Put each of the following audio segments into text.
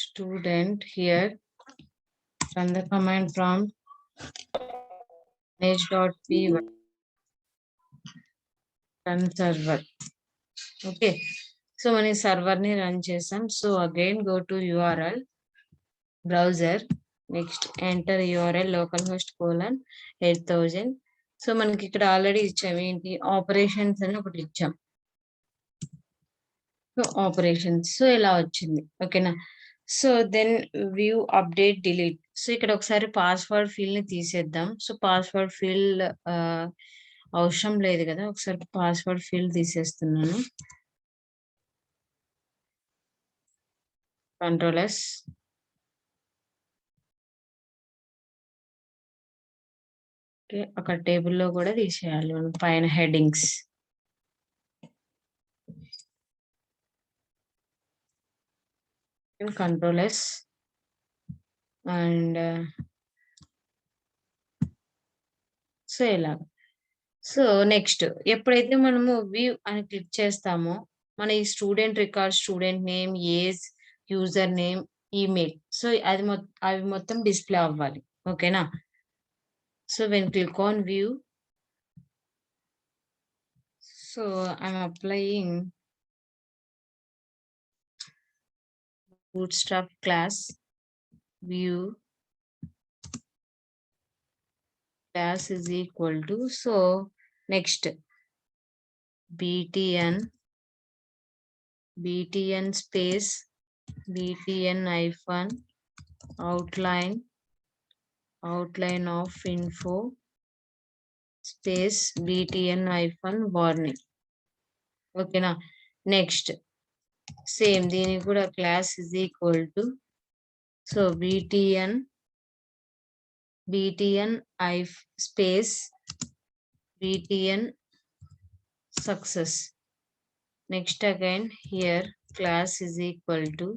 student here, run the command prompt manage.py run server. Okay, so మన server ని run చేసాం. So again go to URL browser, next enter URL localhost:8000. So మనకి ఇక్కడ already ఇచ్చాం ఏంటి operations అని ఒకటి ఇచ్చాం. సో ఆపరేషన్స్ సో ఇలా వచ్చింది. ఓకేనా, so then view update delete. So ఇక్కడ ఒకసారి పాస్వర్డ్ ఫీల్డ్ ని తీసేద్దాం. సో పాస్వర్డ్ ఫీల్డ్ అవసరం లేదు కదా, ఒకసారి పాస్వర్డ్ ఫీల్డ్ తీసేస్తున్నాను. Ctrl+S. ఓకే, అక్కడ టేబుల్లో కూడా తీసేయాలి మనం పైన హెడ్డింగ్స్. Ctrl+S అండ్ సో ఇలా. సో నెక్స్ట్ ఎప్పుడైతే మనము వ్యూ అని క్లిక్ చేస్తామో మన ఈ student record, student name, age, user name, email, so అవి మొత్తం డిస్ప్లే అవ్వాలి. ఓకేనా, so when click on view, so I'm applying bootstrap class view class is equal to, so next btn space btn hyphen outline of info space btn hyphen warning. ఓకేనా, next same దీనికి కూడా class is equal to, so btn I space btn success. Next again here class is equal to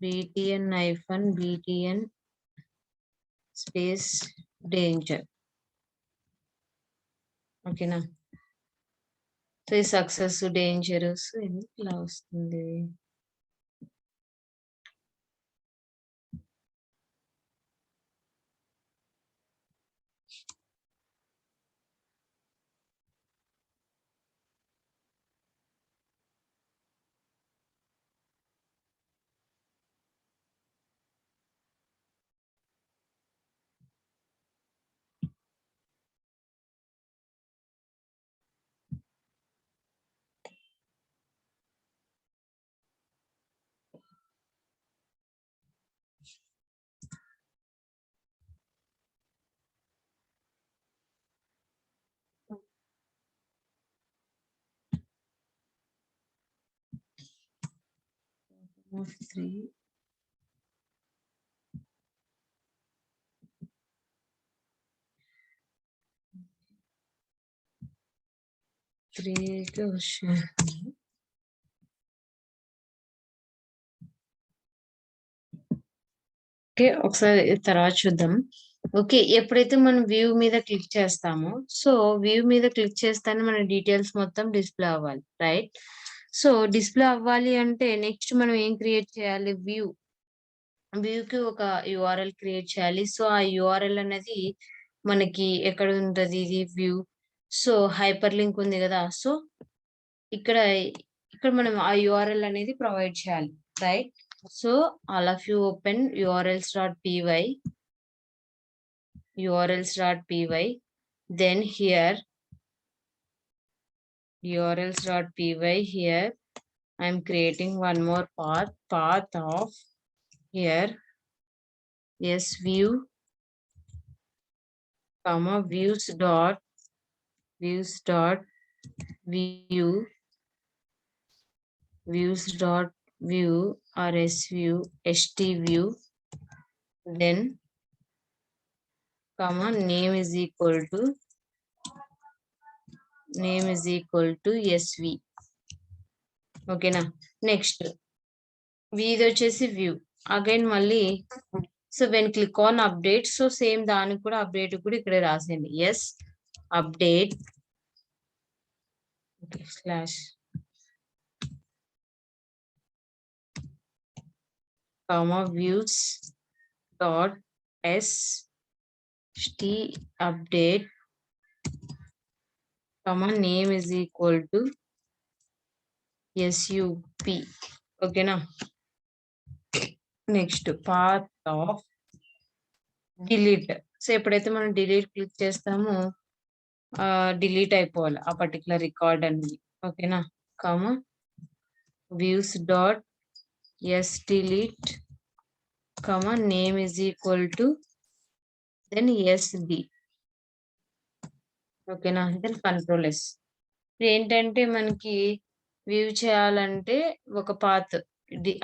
btn hyphen btn space danger. ఓకేనా, so ఈ success dangerous ఎందుకు ఇలా వస్తుంది? Of 3 కి వచ్చేసింది. ఓకే, ఒకసారి తర్వాత చూద్దాం. ఓకే, ఎప్పుడైతే మనం వ్యూ మీద క్లిక్ చేస్తామో, సో వ్యూ మీద క్లిక్ చేస్తానే మన డీటెయిల్స్ మొత్తం డిస్ప్లే అవ్వాలి, రైట్? సో డిస్ప్లే అవ్వాలి అంటే నెక్స్ట్ మనం ఏం క్రియేట్ చేయాలి? వ్యూకి ఒక URL క్రియేట్ చేయాలి. సో ఆ URL అనేది మనకి ఎక్కడ ఉంటది? ఇది వ్యూ, సో హైపర్ లింక్ ఉంది కదా, సో ఇక్కడ మనం ఆ URL అనేది ప్రొవైడ్ చేయాలి, right? So all of you open urls.py, then here urls.py, here I'm creating one more path of here sview comma views dot view or sview, then comma name is equal to sv. ఓకేనా, next ఇది వచ్చేసి view. Again మళ్ళీ so when click on update, so same దానికి కూడా update కూడా ఇక్కడ రాసేయండి, S update slash comma views dot st update comma name is equal to sup. Okay na. Next path of delete. So ఎప్పుడైతే మనం delete click చేస్తామో delete అయిపోవాలి ఆ పర్టికులర్ రికార్డ్ అనేది. ఓకేనా. Comma views dot sdelete comma name is equal to then sd. ఓకేనా. Then control S. ఏంటంటే మనకి వ్యూ చేయాలంటే ఒక పాత్,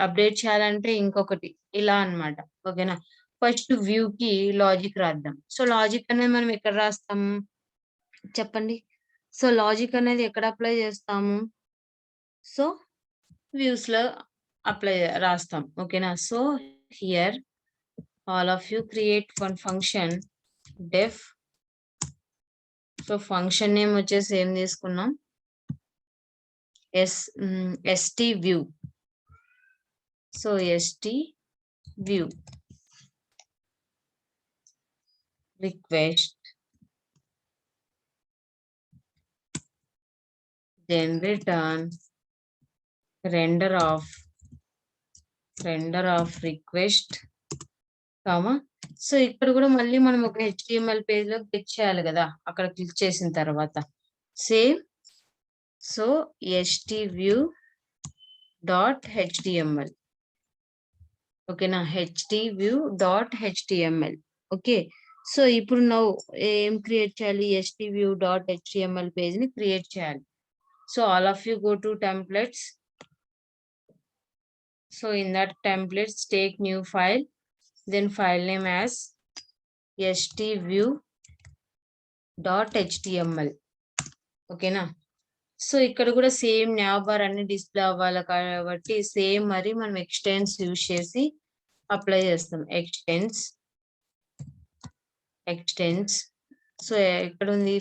అప్డేట్ చేయాలంటే ఇంకొకటి, ఇలా అన్నమాట. ఓకేనా. ఫస్ట్ వ్యూ కి లాజిక్ రాద్దాం. సో లాజిక్ అనేది మనం ఎక్కడ రాస్తాము చెప్పండి. సో లాజిక్ అనేది ఎక్కడ అప్లై చేస్తాము? సో వ్యూస్ లో అప్లై రాస్తాం. ఓకేనా. So here all of you create one function def. So function name వచ్చేసి ఏం తీసుకున్నాం? st view. So st view request, then return render of request comma. So ఇక్కడ కూడా మళ్ళీ మనం ఒక HTML పేజ్ లో క్లిక్ చేయాలి కదా అక్కడ క్లిక్ చేసిన తర్వాత. Same. So st view dot html. ఓకేనా. ht view dot html. Okay. So ఇప్పుడు ఏం క్రియేట్ చేయాలి? st view dot html page ని క్రియేట్ చేయాలి. So all of you go to templates. So in that templates take new file, then file name as stview.html. ఓకేనా. So ఇక్కడ కూడా same nav bar అన్ని display అవ్వాలి కాబట్టి same మరి మనం ఎక్స్టెన్స్ యూజ్ చేసి అప్లై చేస్తాం. ఎక్స్టెన్స్. సో ఇక్కడ ఉంది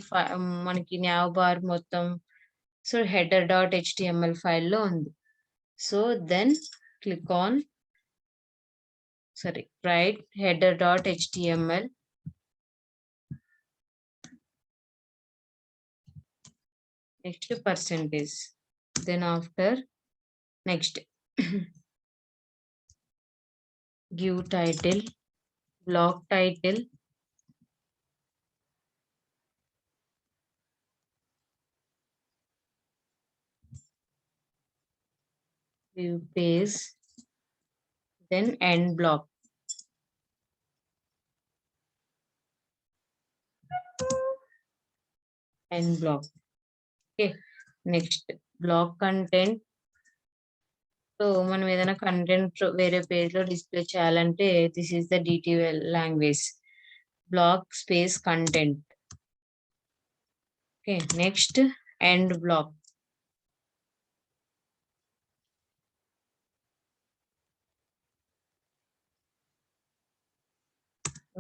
మనకి nav బార్ మొత్తం. సో header.html ఫైల్లో ఉంది. So then click on write header.html. Next percentage. Then after next give title, block title, view page, then end block. End block. Okay. Next block content. So మనం ఏదైనా content వేరే page లో display చేయాలంటే this is the DTL language. Block space content. Okay. Next end block.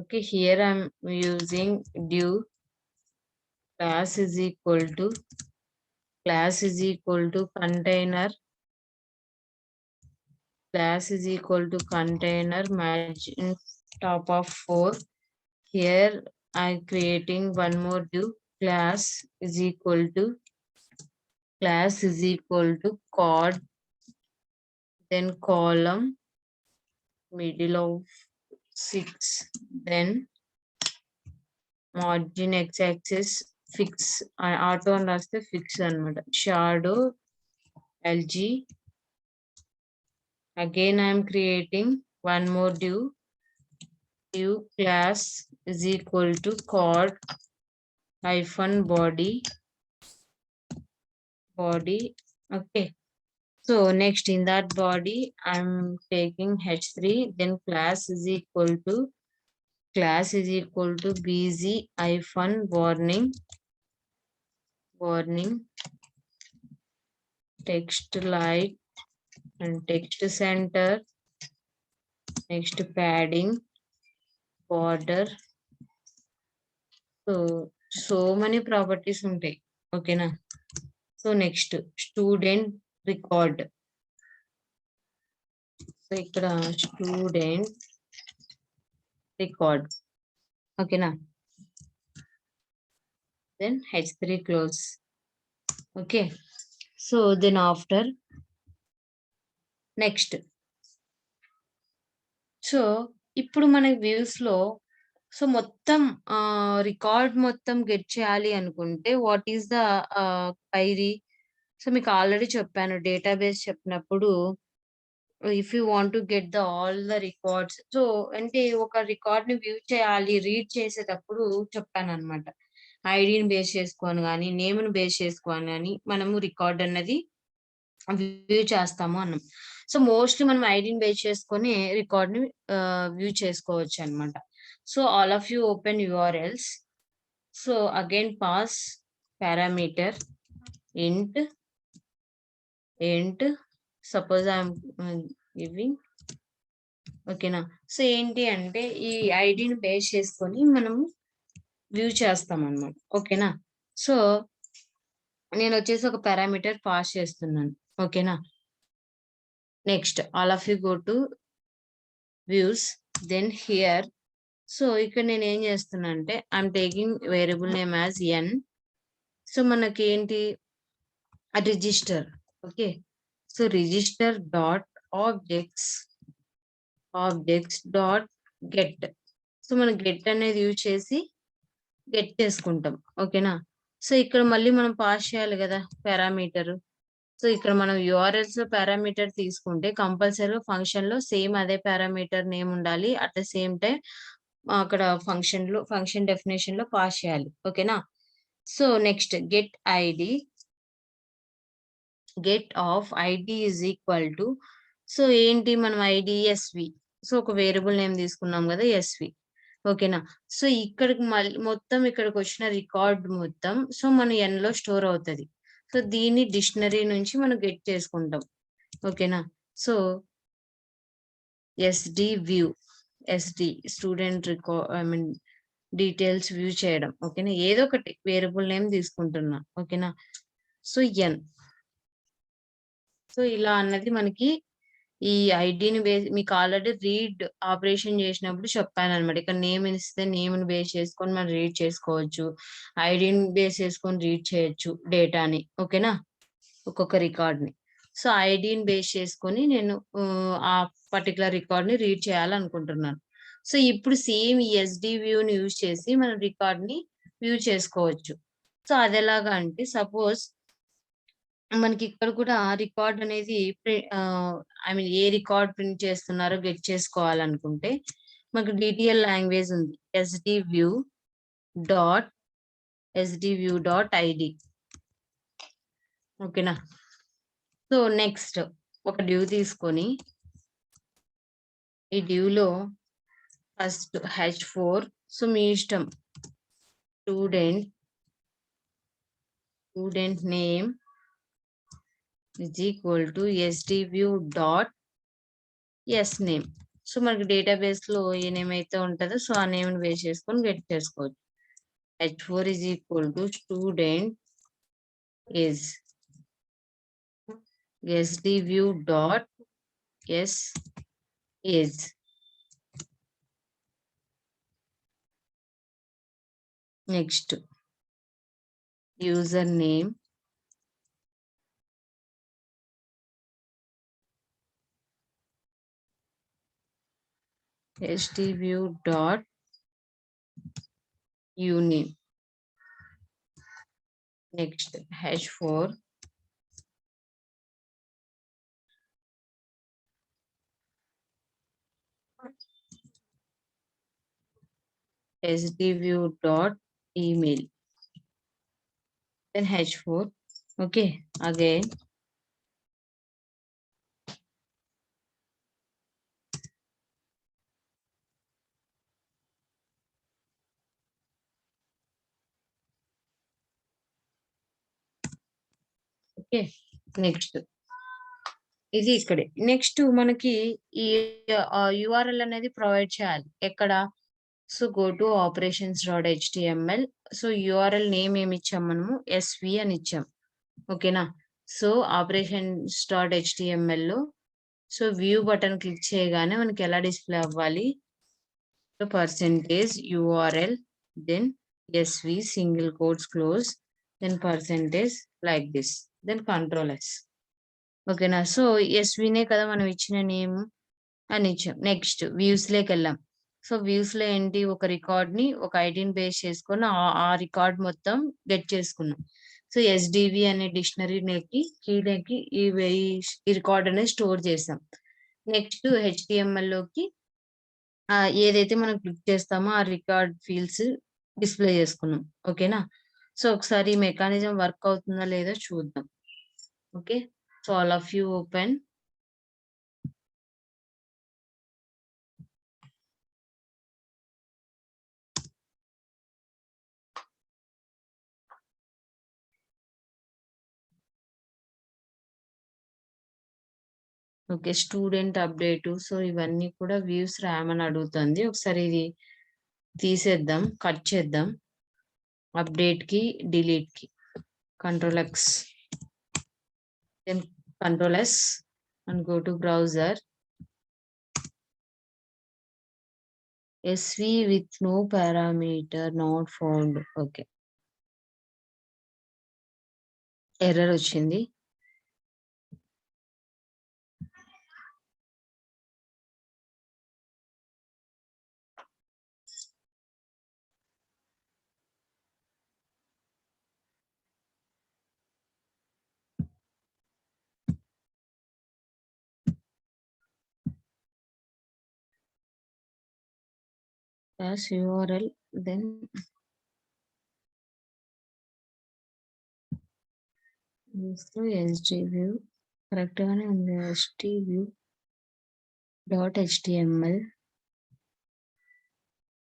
Okay, here I'm using div class is equal to container, class is equal to container margin top of 4. Here I'm creating one more div, class is equal to cod, then column middle of 6, then margin x-axis fix, auto and raste fix anamata, shadow lg. Again I am creating one more div class is equal to cod hyphen body. Okay. So next in that body I'm taking h3, then class is equal to bz hyphen warning text light and text center. Next padding, border. So many properties ఉంటాయి. ఓకేనా. So next student record. So ఇక్కడ student record, ఓకేనా. then h3 close. Okay, so then after next, so ఇప్పుడు మన views లో so మొత్తం record మొత్తం get చేయాలి అనుకుంటే what is the query. So మీకు ఆల్రెడీ చెప్పాను డేటాబేస్ చెప్పినప్పుడు if you want to get the all the records, so అంటే ఒక రికార్డ్ ని వ్యూ చేయాలి రీడ్ చేసేటప్పుడు చెప్పాను అనమాట. ఐడిని బేస్ చేసుకొని కానీ నేమ్ని బేస్ చేసుకొని కానీ మనము రికార్డ్ అన్నది వ్యూ చేస్తాము అన్నాం. సో మోస్ట్లీ మనం ఐడిని బేస్ చేసుకొని రికార్డ్ ని వ్యూ చేసుకోవచ్చు అనమాట. So all of you open URLs. So again pass parameter int suppose I'm giving, ఓకేనా. సో ఏంటి అంటే ఈ ఐడిని బేస్ చేసుకొని మనము వ్యూ చేస్తాం అన్నమాట, ఓకేనా. సో నేను వచ్చేసి ఒక పారామీటర్ పాస్ చేస్తున్నాను, ఓకేనా. Next all of you go to views, then here. So ఇక్కడ నేను ఏం చేస్తున్నా అంటే I'm taking variable name as n. So మనకి ఏంటి register, okay. So register dot objects dot get. So మనం గెట్ అనేది యూజ్ చేసి గెట్ చేసుకుంటాం, ఓకేనా. సో ఇక్కడ మళ్ళీ మనం పాస్ చేయాలి కదా పారామీటర్. సో ఇక్కడ మనం URLs లో పారామీటర్ తీసుకుంటే కంపల్సరీ ఫంక్షన్ లో సేమ్ అదే పారామీటర్ నేమ్ ఉండాలి. అట్ ద సేమ్ టైం అక్కడ ఫంక్షన్ డెఫినేషన్ లో పాస్ చేయాలి, ఓకేనా. So next get off ID is equal to, so ఏంటి మనం ఐడి SV. సో ఒక వేరియబుల్ నేమ్ తీసుకున్నాం కదా SV, ఓకేనా. సో ఇక్కడికి మళ్ళీ మొత్తం ఇక్కడికి వచ్చిన రికార్డ్ మొత్తం సో మన n లో స్టోర్ అవుతుంది. సో దీన్ని డిక్షనరీ నుంచి మనం గెట్ చేసుకుంటాం, ఓకేనా. So SD student record details view చేయడం, ఓకేనా. ఏదో ఒకటి వేరియబుల్ నేమ్ తీసుకుంటున్నా, ఓకేనా. So n. సో ఇలా అన్నది మనకి ఈ ఐడిని బేస్ మీకు ఆల్రెడీ రీడ్ ఆపరేషన్ చేసినప్పుడు చెప్పాను అనమాట. ఇక్కడ నేమ్ ఇస్తే నేమ్ని బేస్ చేసుకొని మనం రీడ్ చేసుకోవచ్చు, ఐడిని బేస్ చేసుకొని రీడ్ చేయొచ్చు డేటాని, ఓకేనా, ఒక్కొక్క రికార్డ్ని. సో ఐడిని బేస్ చేసుకొని నేను ఆ పర్టికులర్ రికార్డ్ని రీడ్ చేయాలనుకుంటున్నాను. సో ఇప్పుడు సేమ్ ఈ SD వ్యూని యూజ్ చేసి మనం రికార్డ్ని వ్యూ చేసుకోవచ్చు. సో అది ఎలాగా అంటే సపోజ్ మనకి ఇక్కడ కూడా రికార్డ్ అనేది ఏ రికార్డ్ ప్రింట్ చేస్తున్నారో గెట్ చేసుకోవాలనుకుంటే మనకు DTL లాంగ్వేజ్ ఉంది, sdview.id, ఓకేనా. సో నెక్స్ట్ ఒక డ్యూ తీసుకొని ఈ డ్యూలో ఫస్ట్ H4. సో మీ ఇష్టం student name is equal to sdview.sName. So మనకి డేటాబేస్ లో ఏ నేమ్ అయితే ఉంటుందో సో ఆ నేమ్ బేస్ చేసుకొని గెట్ చేసుకోవచ్చు. H4 is equal to student is sdview.s next user name sdview.uname. Next H4 sdview.email. Then H4, okay, again okay. Next ఇది ఇక్కడే. Next మనకి ఈ URL అనేది ప్రొవైడ్ చేయాలి ఎక్కడ. So go to operations.html. So URL name ఏమి ఇచ్చాం మనము SV అని ఇచ్చాం, ఓకేనా. సో operations.html లో సో వ్యూ బటన్ క్లిక్ చేయగానే మనకి ఎలా డిస్ప్లే అవ్వాలి, percentage URL, then SV single quotes close, then percentage like this, then control S. ఓకేనా. సో ఎస్వినే కదా మనం ఇచ్చిన నేమ్ అని ఇచ్చాం. నెక్స్ట్ వ్యూస్ లోకి వెళ్ళాం. సో వ్యూస్ లో ఏంటి, ఒక రికార్డ్ ని ఒక ఐడిని బేస్ చేసుకొని ఆ రికార్డ్ మొత్తం గెట్ చేసుకున్నాం. సో ఎస్డివి అనే డిక్షనరీకి కీలోకి ఈ రికార్డ్ అనేది స్టోర్ చేసాం. నెక్స్ట్ హెచ్టిఎంఎల్ లోకి ఏదైతే మనం క్లిక్ చేస్తామో ఆ రికార్డ్ ఫీల్డ్స్ డిస్ప్లే చేసుకున్నాం. ఓకేనా. సో ఒకసారి మెకానిజం వర్క్ అవుతుందా లేదో చూద్దాం. Okay. So all of you open. Okay. Student update. So ఇవన్నీ కూడా వ్యూస్ ర్యామ్ అని అడుగుతుంది. ఒకసారి ఇది తీసేద్దాం, కట్ చేద్దాం. అప్డేట్ కి, డిలీట్ కి control X, then control S and go to browser. SV with no parameter not found. Okay, error వచ్చింది. as URL, then SDView correct గానే ఉంది. SDView .html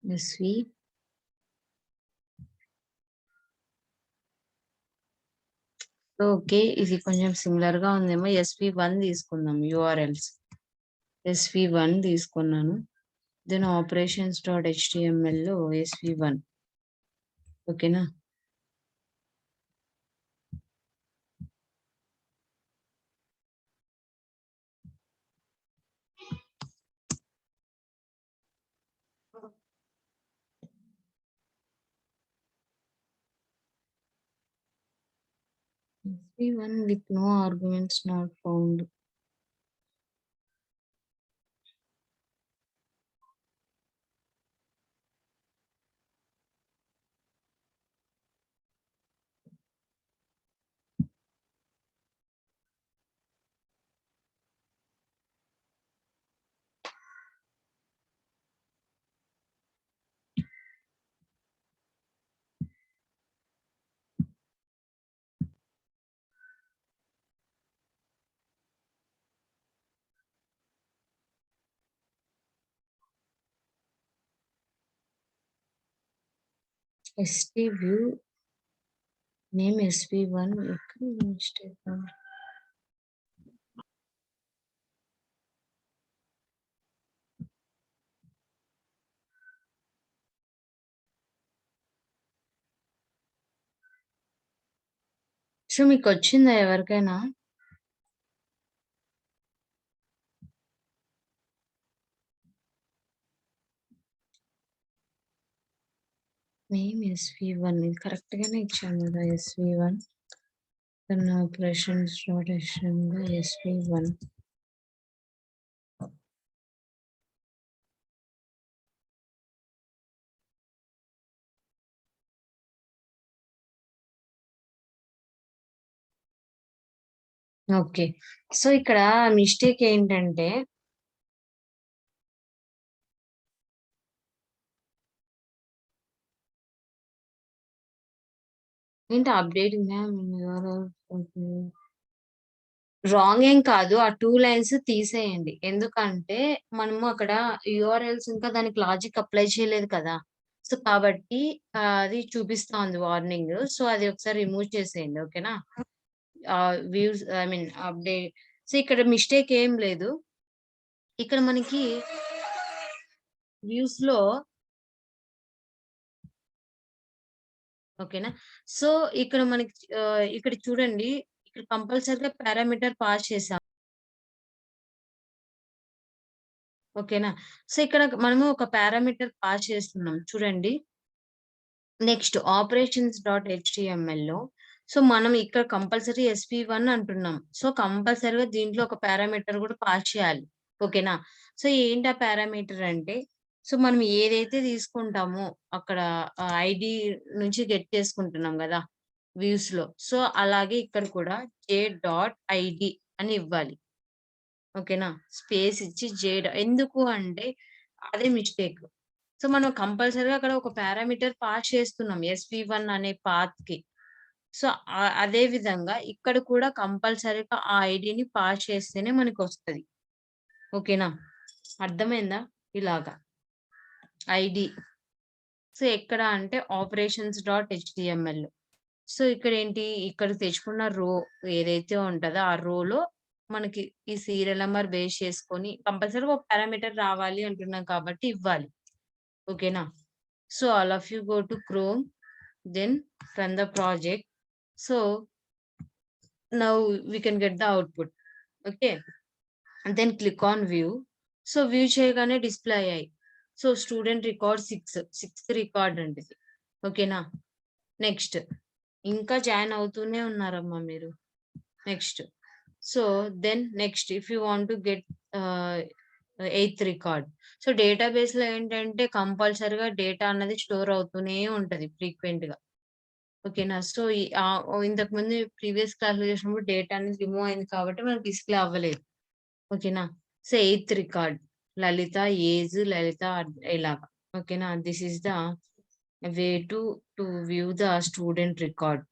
SV ఓకే, ఇది కొంచెం సిమిలర్ గా ఉందేమో. SV1 తీసుకుందాం. URLs SV1 తీసుకున్నాను. దెన్ operations.html లో SV1. ఓకేనా. SV1 with no arguments not found. SDView name SV1. Mistake. So మీకు వచ్చిందా ఎవరికైనా? నేమ్ SV1 ఇది కరెక్ట్ గానే ఇచ్చాను కదా. SV1 operations SV1. Okay. So ఇక్కడ మిస్టేక్ ఏంటంటే అప్డేటింగ్ రాంగ్ ఏం కాదు. ఆ 2 లైన్స్ తీసేయండి. ఎందుకంటే మనము అక్కడ యూఆర్ఎల్స్ ఇంకా దానికి లాజిక్ అప్లై చేయలేదు కదా. సో కాబట్టి అది చూపిస్తా ఉంది వార్నింగ్. సో అది ఒకసారి రిమూవ్ చేసేయండి. ఓకేనా. Views update. సో ఇక్కడ మిస్టేక్ ఏం లేదు. ఇక్కడ మనకి వ్యూస్ లో ఓకేనా. సో ఇక్కడ మనకి ఇక్కడ చూడండి, ఇక్కడ కంపల్సరీగా పారామీటర్ పాస్ చేసాం. ఓకేనా? సో, ఇక్కడ మనము ఒక పారామీటర్ పాస్ చేస్తున్నాం చూడండి. నెక్స్ట్ ఆపరేషన్స్.htmlలో సో, మనం ఇక్కడ కంపల్సరీ SP1 అంటున్నాం. సో, కంపల్సరీగా దీంట్లో ఒక పారామీటర్ కూడా పాస్ చేయాలి. ఓకేనా? సో, ఏంటి ఆ పారామీటర్ అంటే, సో, మనం ఏదైతే తీసుకుంటామో అక్కడ ఐడీ నుంచి గెట్ చేసుకుంటున్నాం గదా! వ్యూస్‌లో. సో, అలాగే ఇక్కడ కూడా j.id అని ఇవ్వాలి. ఓకేనా? స్పేస్ ఇచ్చి ఎందుకు అంటే అదే మిస్టేక్. సో, మనం కంపల్సరీగా అక్కడ ఒక పారామీటర్ పాస్ చేస్తున్నాం. SP1 అనే పాత్‌కి. సో, అదే విధంగా ఇక్కడ కూడా కంపల్సరీగా ఆ ఐడీని పాస్ చేస్తేనే మనకొస్తది. ఓకేనా? అర్థమైందా? ఇలాగా. ఐడీ. సో, ఎక్కడ అంటే ఆపరేషన్స్.html. సో, ఇక్కడేంటి ఇక్కడ తెచ్చుకున్న ఏదైతే ఉంటదో ఆ రోలో మనకి ఈ సీరియల్ నంబర్ బేస్ చేసుకొని కంపల్సరీగా ఒక పారామీటర్ రావాలి అంటున్నాం కాబట్టి ఇవ్వాలి. ఓకేనా? So all of you go to Chrome, then run the project. So now we can get the output. Okay. And then click on view. So view చేయగానే డిస్ప్లే అయ్యాయి. So student record 6th record అండి. ఓకేనా? Next ఇంకా join అవుతూనే ఉన్నారమ్మా మీరు. Next. So then next if you want to get 8th record. So డేటాబేస్‌లో ఏంటంటే కంపల్సరీగా డేటా అన్నది స్టోర్ అవుతూనే ఉంటది ఫ్రీక్వెంట్‌గా. ఓకేనా? సో ఇంతకుముందు ప్రీవియస్ క్లాస్‌లో చేసినప్పుడు డేటా అనేది రిమూవ్ అయింది కాబట్టి మనకు డిస్‌ప్లే అవ్వలేదు. ఓకేనా? సో 8th రికార్డ్ లలిత ఏజ్ లలిత ఇలాగా. ఓకేనా? This is the way to view the student record.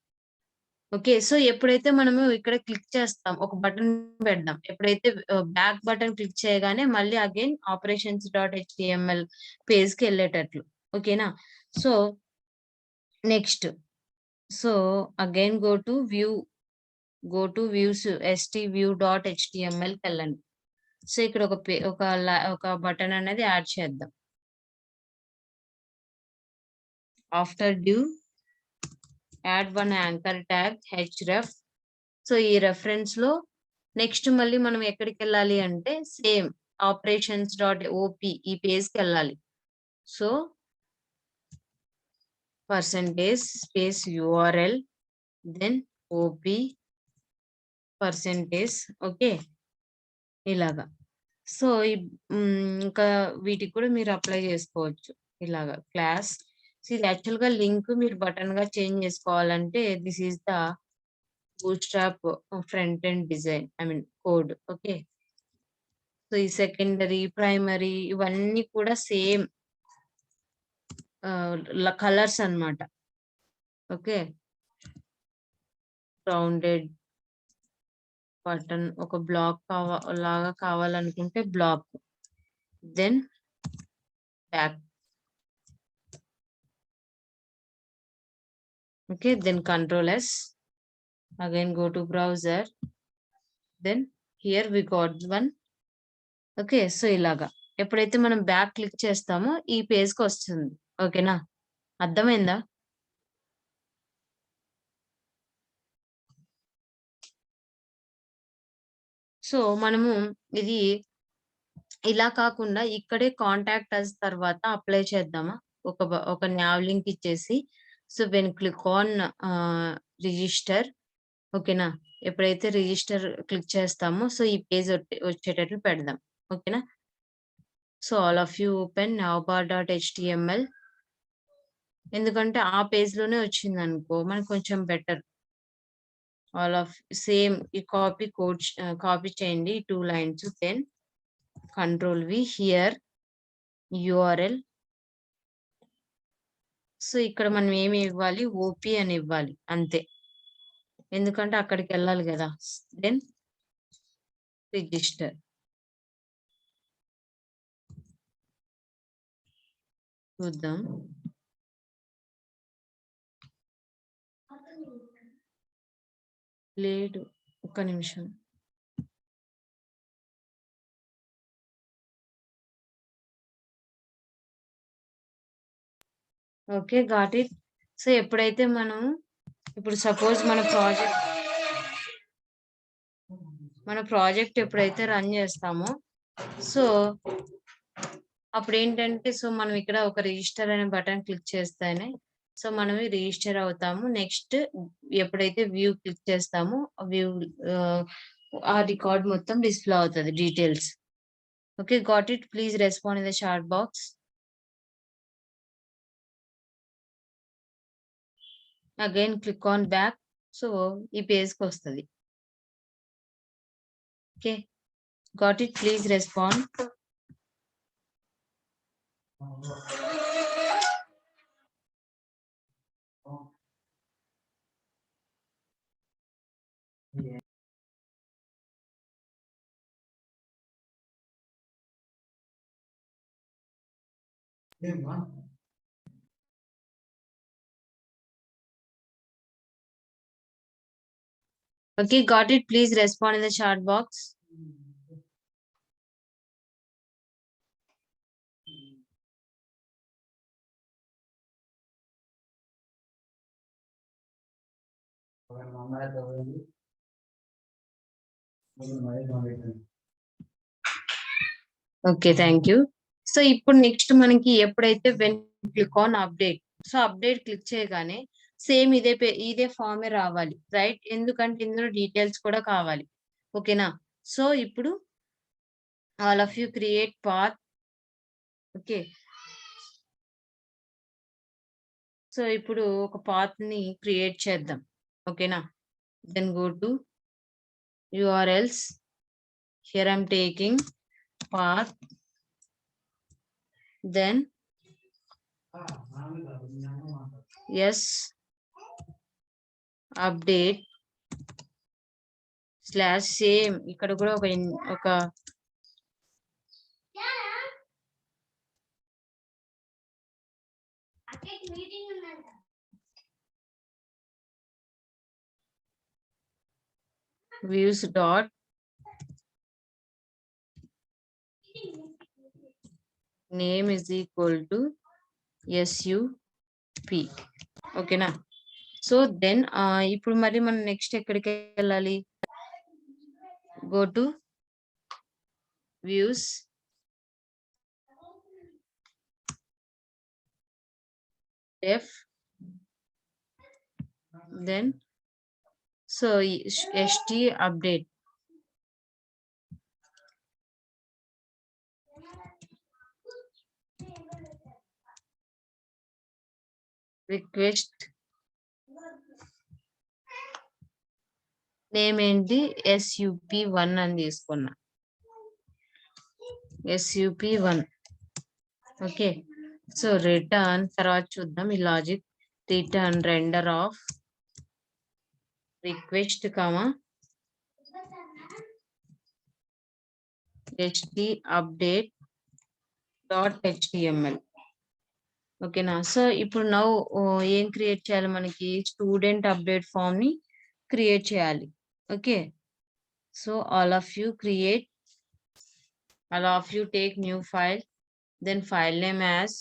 Okay. So, ఎప్పుడైతే మనము ఇక్కడ క్లిక్ చేస్తాం, ఒక బటన్ పెడదాం. ఎప్పుడైతే బ్యాక్ బటన్ క్లిక్ చేయగానే మళ్ళీ అగైన్ ఆపరేషన్స్.html పేజ్‌కెళ్ళేటట్లు. ఓకేనా? So, next. So, again go to views stview.htmlకెళ్ళండి. సో, ఇక్కడ ఒక బటన్ అనేది యాడ్ చేద్దాం. After div add one anchor tag href. So, ఈ రెఫరెన్స్‌లో నెక్స్ట్ మళ్ళీ మనం ఎక్కడికెళ్ళాలి అంటే సేమ్ ఆపరేషన్స్.op ఈ పేజ్‌కెళ్ళాలి. So, percentage space URL then op percentage okay. ఇలాగా. సో, ఇంకా వీటికి కూడా మీరు అప్లై చేసుకోవచ్చు. ఇలాగా క్లాస్. సో, ఇది యాక్చువల్‌గా లింక్ మీరు బటన్‌గా చేంజ్ చేసుకోవాలంటే this is the bootstrap front end design code. Okay. So, ఈ సెకండరీ, ప్రైమరీ ఇవన్నీ కూడా సేమ్ కలర్స్ అన్నమాట. ఓకే. రౌండెడ్ బటన్ ఒక బ్లాక్ లాగా కావాలనుకుంటే block. Then back. Okay. Then control S. Again go to browser. Then here we got one. Okay. So, ఇలాగా. ఎప్పుడైతే మనం బ్యాక్ క్లిక్ చేస్తామో ఈ పేజ్‌కొస్తుంది. ఓకేనా? అర్థమైందా? సో, మనము ఇది ఇలా కాకుండా ఇక్కడే కాంటాక్ట్ అస్ తర్వాత అప్లై చేద్దామా? ఒక న్యావ్ లింక్ ఇచ్చేసి so, when click on register ఓకేనా? ఎప్పుడైతే రిజిస్టర్ క్లిక్ చేస్తామో సో, ఈ పేజ్ వచ్చేటట్లు పెడదాం. ఓకేనా? So, all of you open navbar.html. ఎందుకంటే ఆ పేజ్‌లోనే వచ్చిందనుకో మనకు కొంచెం బెటర్. ఆల్ ఆఫ్ సేమ్ ఈ కాపీ చేయండి 2 lines. Then control V here URL. సో, ఇక్కడ మనం ఏమి ఇవ్వాలి? ఓపీ అని ఇవ్వాలి అంతే. ఎందుకంటే అక్కడికెళ్ళాలి గదా! Then register. చూద్దాం. లేదు. ఒక్క నిమిషం. ఓకే. Got it. సో, ఎప్పుడైతే మనం ఇప్పుడు సపోజ్ మన ప్రాజెక్ట్ ఎప్పుడైతే రన్ చేస్తామో సో అప్పుడు ఏంటంటే సో మనం ఇక్కడ ఒక రిజిస్టర్ అనే బటన్ క్లిక్ చేస్తేనే సో మనం రిజిస్టర్ అవుతాము. నెక్స్ట్ ఎప్పుడైతే వ్యూ క్లిక్ చేస్తామో వ్యూ ఆ రికార్డ్ మొత్తం డిస్ప్లే అవుతది details. Okay, got it? Please respond in the chat box. Again click on back. So ఈ పేజ్కి వస్తుంది. Okay, got it? Please respond. Okay, got it? Please respond in the chat box. Okay, thank you. So ఇప్పుడు next మనకి ఎప్పుడైతే when click on update, so update click చేయగానే same ఇదే ఫామే రావాలి, right? ఎందుకంటే ఇందులో డీటెయిల్స్ కూడా కావాలి. ఓకేనా? సో ఇప్పుడు all of you create path. Okay, so ఇప్పుడు ఒక పాత్ ని క్రియేట్ చేద్దాం. ఓకేనా? Then go to URLs. Here I'm taking path, then yes update slash same ఇక్కడ కూడా ఒక views dot name is equal to SUP. ఓకేనా? సో దెన్ ఇప్పుడు మరి మనం నెక్స్ట్ ఎక్కడికి వెళ్ళాలి? Go to views, F, then so ST update. Request name ఏంటి? SUP1 అని తీసుకున్నా. SUP1. ఓకే, సో రిటర్న్ తర్వాత చూద్దాం ఈ logic. Return render of request comma st update dot HTML. ఓకేనా? సో ఇప్పుడు నౌ ఏం క్రియేట్ చేయాలి? మనకి స్టూడెంట్ అప్డేట్ ఫామ్ ని క్రియేట్ చేయాలి. Okay, so all of you take new file, then file name as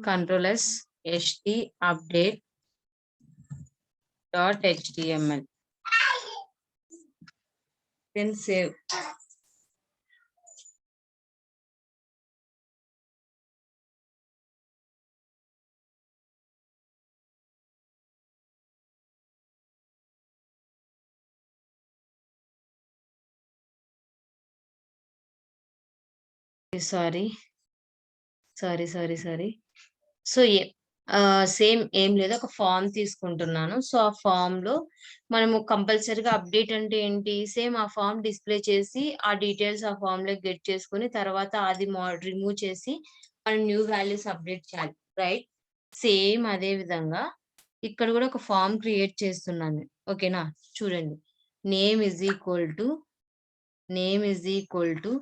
Control S st update dot HTML, then save. Sorry. So same ఏం లేదు, ఒక ఫామ్ తీసుకుంటున్నాను. సో ఆ ఫామ్ లో మనము కంపల్సరీగా అప్డేట్ అంటే ఏంటి? సేమ్ ఆ ఫామ్ డిస్ప్లే చేసి ఆ డీటెయిల్స్ ఆ ఫామ్ లో గెట్ చేసుకుని తర్వాత అది రిమూవ్ చేసి మనం న్యూ వాల్యూస్ అప్డేట్ చేయాలి, రైట్? సేమ్ అదే విధంగా ఇక్కడ కూడా ఒక ఫామ్ క్రియేట్ చేస్తున్నాను. ఓకేనా? చూడండి, name is equal to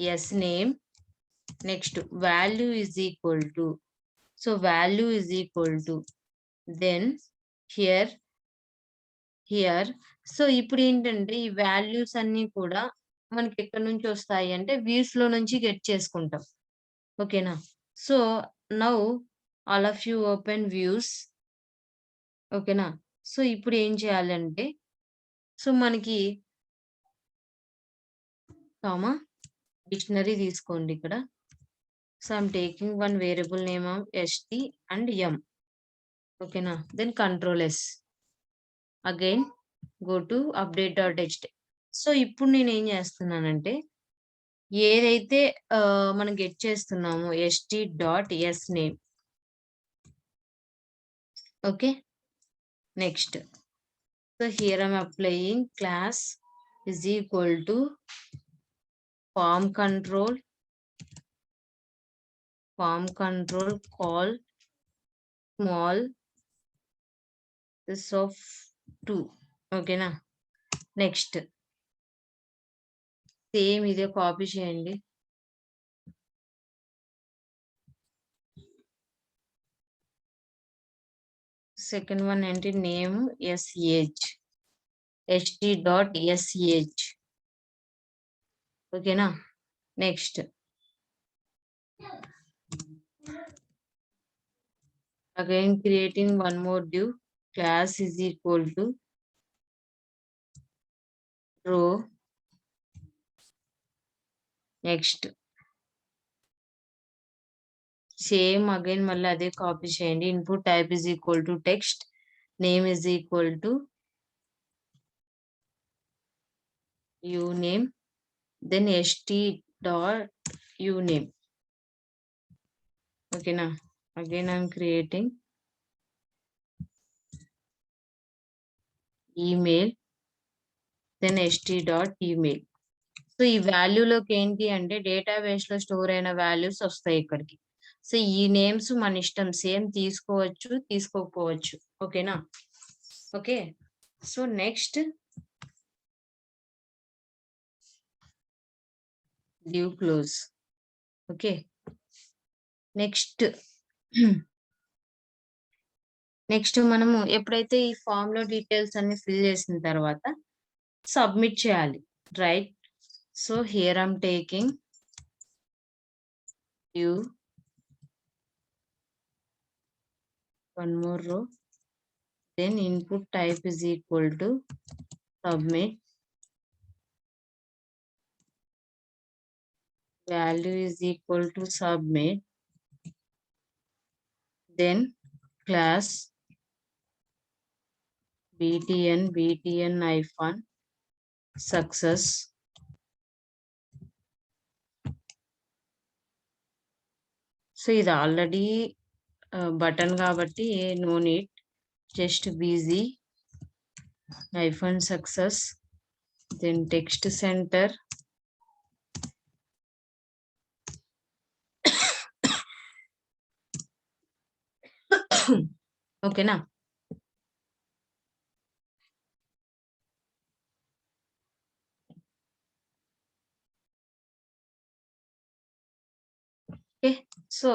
yes name. Next value is equal to, so value is equal to, then here so ఇప్పుడు ఏంటంటే ఈ వాల్యూస్ అన్ని కూడా మనకి ఎక్కడి నుంచి వస్తాయి అంటే వ్యూస్ లో నుంచి గెట్ చేసుకుంటాం. ఓకేనా? So now all of you open views. ఓకేనా? సో ఇప్పుడు ఏం చేయాలంటే సో మనకి కామా డిక్షనరీ తీసుకోండి ఇక్కడ. So I'm taking one variable name of st and m. ఓకేనా? Then control s. Again go to update.ht. So ఇప్పుడు నేను ఏం చేస్తున్నానంటే ఏదైతే మనం గెట్ చేస్తున్నామో st.s name. Okay, next. So here I'm applying class is equal to form control call small this of 2. ఓకేనా? Next same ఇదే కాపీ చేయండి. సెకండ్ వన్ ఏంటి నేమ్ sh st.sh. ఓకేనా? Next again creating one more div class is equal to row. Next same again మళ్ళీ అదే copy చేయండి. Input type is equal to text, name is equal to uname, then st.uname. ఓకేనా? Again I'm creating email, then st.email. So ఈ వాల్యూలోకి ఏంటి అంటే database లో store అయిన వాల్యూస్ వస్తాయి ఇక్కడికి. సో ఈ నేమ్స్ మన ఇష్టం, సేమ్ తీసుకోవచ్చు తీసుకోకపోవచ్చు. ఓకేనా? Okay, so next div close. Okay, next మనము ఎప్పుడైతే ఈ ఫామ్ లో డీటెయిల్స్ అన్ని ఫిల్ చేసిన తర్వాత సబ్మిట్ చేయాలి, right? So here I'm taking div one more row, then input type is equal to submit, value is equal to submit, then class btn hyphen success. So ఇది already button కాబట్టి no need, just BG hyphen success, then text center, ఓకేనా? Okay, so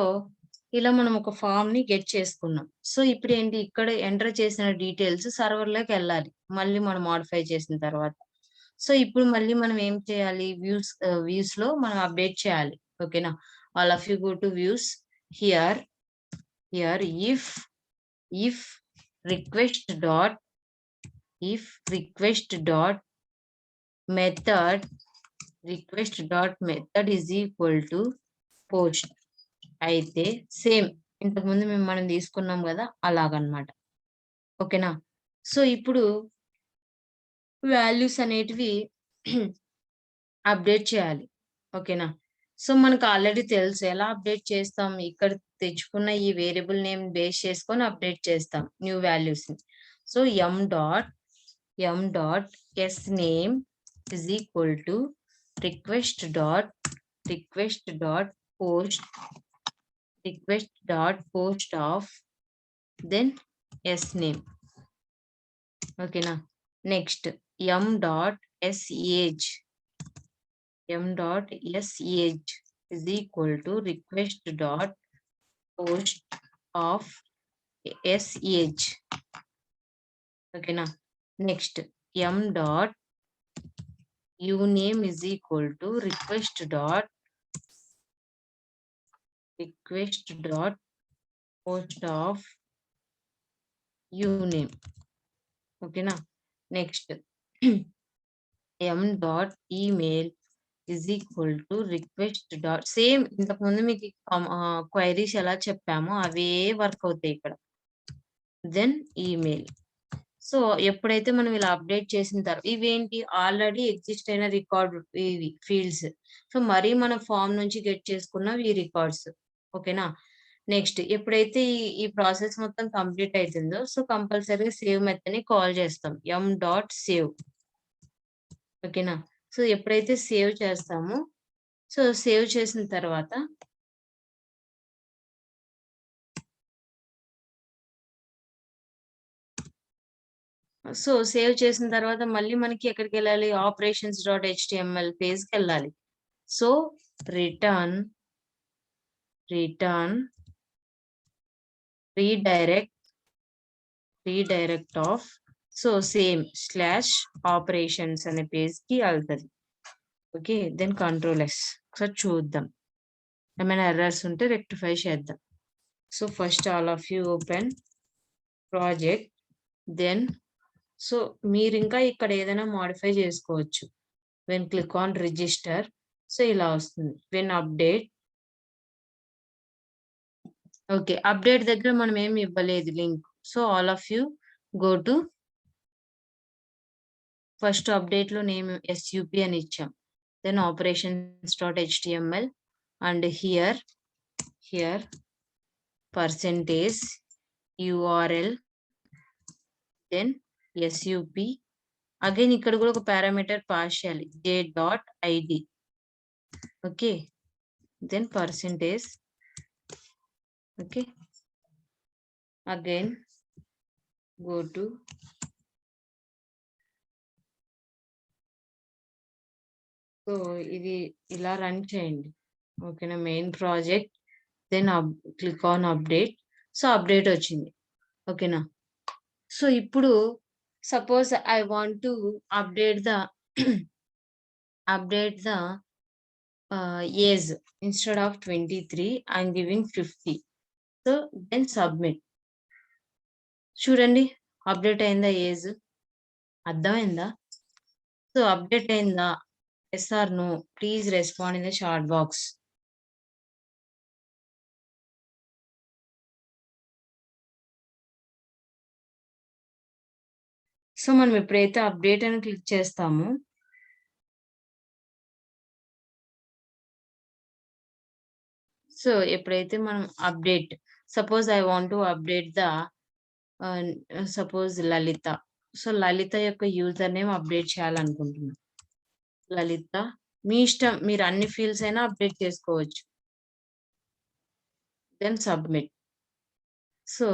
ఇలా మనం ఒక form ని get చేసుకున్నాం. So ఇప్పుడు ఏంటి, ఇక్కడ ఎంటర్ చేసిన డీటెయిల్స్ సర్వర్ లోకి వెళ్ళాలి మళ్ళీ మనం మాడిఫై చేసిన తర్వాత. సో ఇప్పుడు మళ్ళీ మనం ఏం చేయాలి, వ్యూస్ లో మనం అప్డేట్ చేయాలి. ఓకేనా? All of you go to views. Here if request dot method is equal to post అయితే సేమ్ ఇంతకుముందు మనం తీసుకున్నాం కదా అలాగనమాట. ఓకేనా? సో ఇప్పుడు వాల్యూస్ అనేటివి అప్డేట్ చేయాలి. ఓకేనా? సో మనకు ఆల్రెడీ తెలుసు ఎలా అప్డేట్ చేస్తాం, ఇక్కడ తెచ్చుకున్న ఈ వేరియబుల్ నేమ్ బేస్ చేసుకొని అప్డేట్ చేస్తాం న్యూ వాల్యూస్ ని. So m dot s name is equal to request dot post of then s name. ఓకేనా? Next m dot sh is equal to request dot post of sh. ఓకేనా? Next m dot uname is equal to request dot post of uname. Okay na. Next m dot email is equal to request dot same ఇంతకు ముందు మీకు queries ఎలా చెప్పామో అవే work అవుతాయి ఇక్కడ. Then email. So ఎప్పుడైతే మనం ఇలా అప్డేట్ చేసిన తర్వాత ఇవేంటి ఆల్రెడీ ఎగ్జిస్ట్ అయిన రికార్డ్ ఇవి ఫీల్డ్స్. సో మరీ మన ఫామ్ నుంచి గెట్ చేసుకున్న ఈ రికార్డ్స్. ఓకేనా. నెక్స్ట్ ఎప్పుడైతే ఈ ప్రాసెస్ మొత్తం కంప్లీట్ అవుతుందో సో కంపల్సరీగా సేవ్ మెథడ్ ని కాల్ చేస్తాం. m dot save. ఓకేనా. సో ఎప్పుడైతే సేవ్ చేస్తామో సో సేవ్ చేసిన తర్వాత మళ్ళీ మనకి ఎక్కడికి వెళ్ళాలి, ఆపరేషన్స్ డాట్ HTML పేజ్కి వెళ్ళాలి. So return redirect of so same slash operations అనే పేజ్ కి వెళ్తుంది. ఓకే. Then control S. ఒకసారి చూద్దాం ఏమైనా ఎర్రర్స్ ఉంటే రెక్టిఫై చేద్దాం. So first all of you open project. Then so మీరు ఇంకా ఇక్కడ ఏదైనా మాడిఫై చేసుకోవచ్చు. When click on register so ఇలా వస్తుంది. When update. ఓకే. అప్డేట్ దగ్గర మనం ఏమి ఇవ్వలేదు link. So all of you go to first update లో నేమ్ SUP అని ఇచ్చాం. Then operations dot HTML and here percentage URL then SUP. Again ఇక్కడ కూడా ఒక పారామీటర్ పాస్ చేయాలి j.id. Okay. Then percentage. Okay. Again go to so ఇది ఇలా run చేయండి. ఓకేనా. Main project. Then click on update. So update వచ్చింది. ఓకేనా. సో ఇప్పుడు suppose I want to update the age instead of 23 I'm giving 50. So then submit. చూడండి update అయిందా age? అర్థమైందా? సో అప్డేట్ అయిందా? Yes or no please respond in the chat box. So మనం ఎప్పుడైతే update అని క్లిక్ చేస్తామో so ఎప్పుడైతే మనం update suppose I want to update the suppose Lalitha. So Lalitha యొక్క యూజర్ నేమ్ అప్డేట్ చేయాలనుకుంటున్నాను. లలిత. మీ ఇష్టం, మీరు అన్ని ఫీల్డ్స్ అయినా అప్డేట్ చేసుకోవచ్చు. Then submit. సో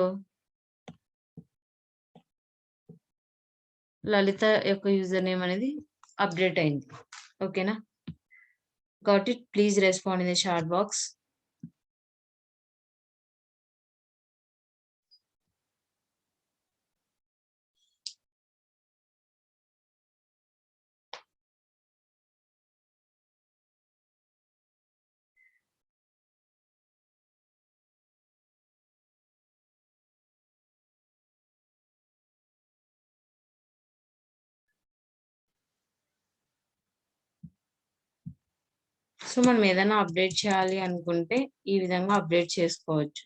లలిత యొక్క యూజర్ నేమ్ అనేది అప్డేట్ అయింది. ఓకేనా. Got it. Please respond in the chat box. So మనం ఏదైనా అప్డేట్ చేయాలి అనుకుంటే ఈ విధంగా అప్డేట్ చేసుకోవచ్చు.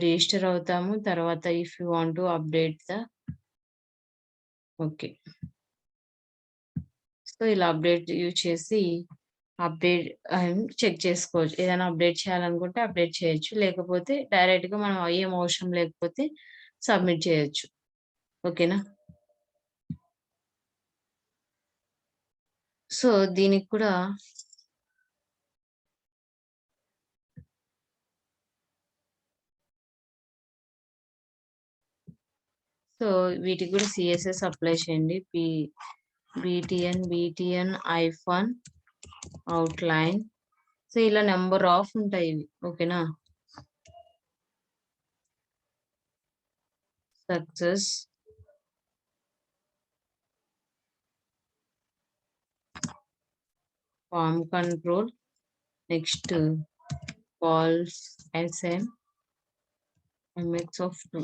రిజిస్టర్ అవుతాము. తర్వాత if you want to update the okay. So ఇలా అప్డేట్ యూజ్ చేసి అప్డేట్ చెక్ చేసుకోవచ్చు. ఏదైనా అప్డేట్ చేయాలనుకుంటే అప్డేట్ చేయొచ్చు. లేకపోతే డైరెక్ట్ గా మనం ఏం అవసరం లేకపోతే సబ్మిట్ చేయొచ్చు. ఓకేనా. సో దీనికి కూడా సో వీటికి కూడా CSS అప్లై చేయండి. BTN ఐఫాన్ outline. సో ఇలా నెంబర్ ఆఫ్ ఉంటాయి ఇవి. ఓకేనా. Success form control, next calls sn mx of 2.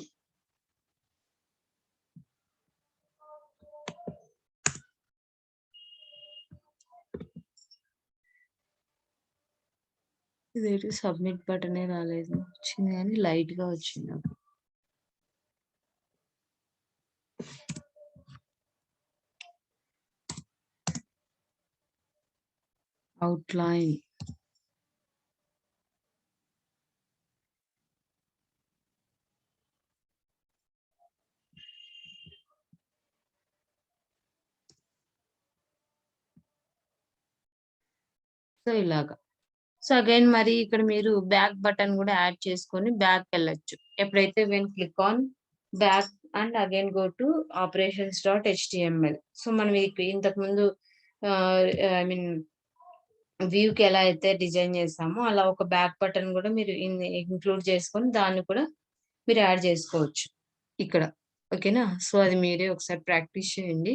ఇదేంటి సబ్మిట్ బటనే రాలేదు, వచ్చింది కానీ లైట్ గా వచ్చింది. అవుట్లైన్ సో ఇలాగా. సో అగైన్ మరి ఇక్కడ మీరు బ్యాక్ బటన్ కూడా యాడ్ చేసుకొని బ్యాక్ వెళ్ళొచ్చు. ఎప్పుడైతే when click on back and again go to operations.html. So మనం ఇంతకు ముందు ఐ మీన్ వ్యూ కి ఎలా అయితే డిజైన్ చేస్తామో అలా ఒక బ్యాక్ బటన్ కూడా మీరు ఇంక్లూడ్ చేసుకొని దాన్ని కూడా మీరు యాడ్ చేసుకోవచ్చు ఇక్కడ. ఓకేనా? సో అది మీరే ఒకసారి ప్రాక్టీస్ చేయండి.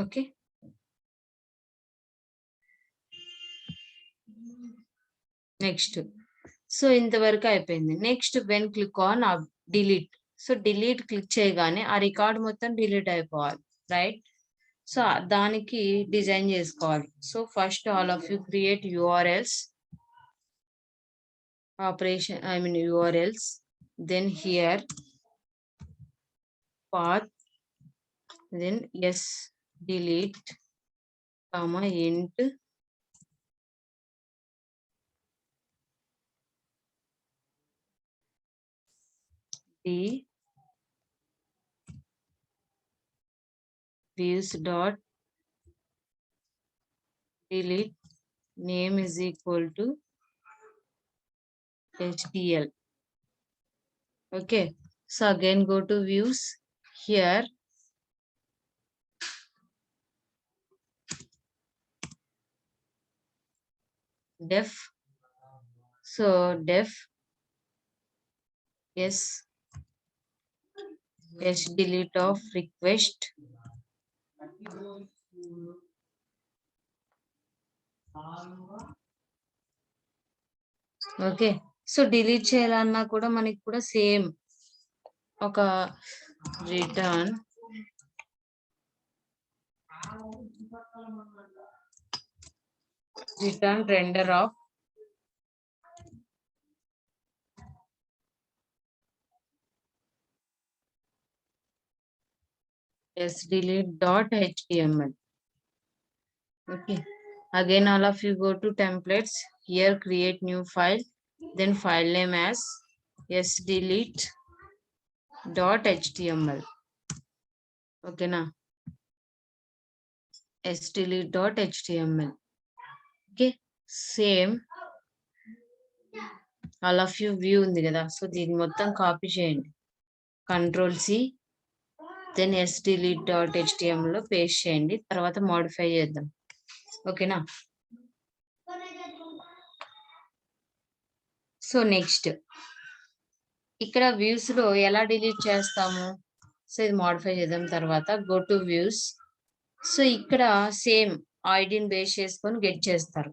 Okay, next. సో ఇంతవరకు అయిపోయింది. Next when click on delete. So delete click చేయగానే ఆ రికార్డ్ మొత్తం డిలీట్ అయిపోవాలి, రైట్? సో దానికి డిజైన్ చేసుకోవాలి. So first all of you create URLs, URLs, then here path, then yes delete comma int d views dot delete name is equal to HTML. Okay, so again go to views, here def, so def yes delete of request, okay. So delete చేయాలన్నా కూడా మనకి కూడా same ఒక return render of sdelete.html. okay, again all of you go to templates, here create new file, then file name as sdelete.html. okay na, sdelete.html. okay, same all of you view ఉంది కదా, so దీన్ని మొత్తం copy చేయండి, Ctrl+C, then sdelete.html లో paste చేయండి, తర్వాత modify చేద్దాం. ఓకేనా? సో నెక్స్ట్ ఇక్కడ వ్యూస్ లో ఎలా డిలీట్ చేస్తాము? సో ఇది మోడిఫై చేద్దాం, తర్వాత గో టు వ్యూస్. సో ఇక్కడ సేమ్ ఐడిని బేస్ చేసుకొని గెట్ చేస్తారు.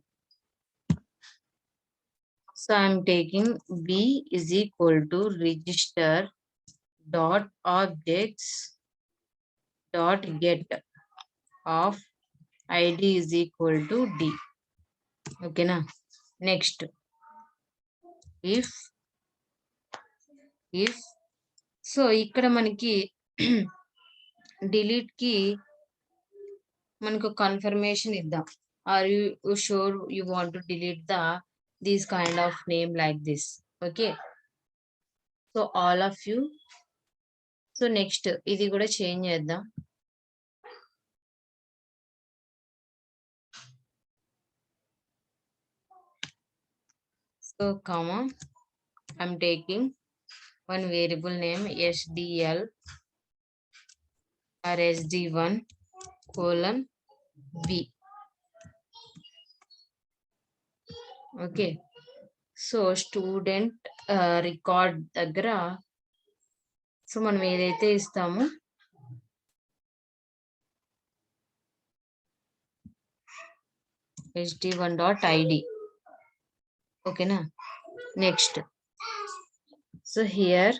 So I'm taking b is equal to register dot objects dot get of id is equal to d. ఓకేనా? నెక్స్ట్ if సో ఇక్కడ మనకి డిలీట్ కి మనకు కన్ఫర్మేషన్ ఇద్దాం, are you sure you want to delete this kind of name like this. okay, so all of you, so next ఇది కూడా change చేద్దాం. So comma I'm taking one variable name sdl or sd1 colon b. Okay, so student record దగ్గర so మనం ఏదైతే ఇస్తామో hd1.id. Okay na? Next, so here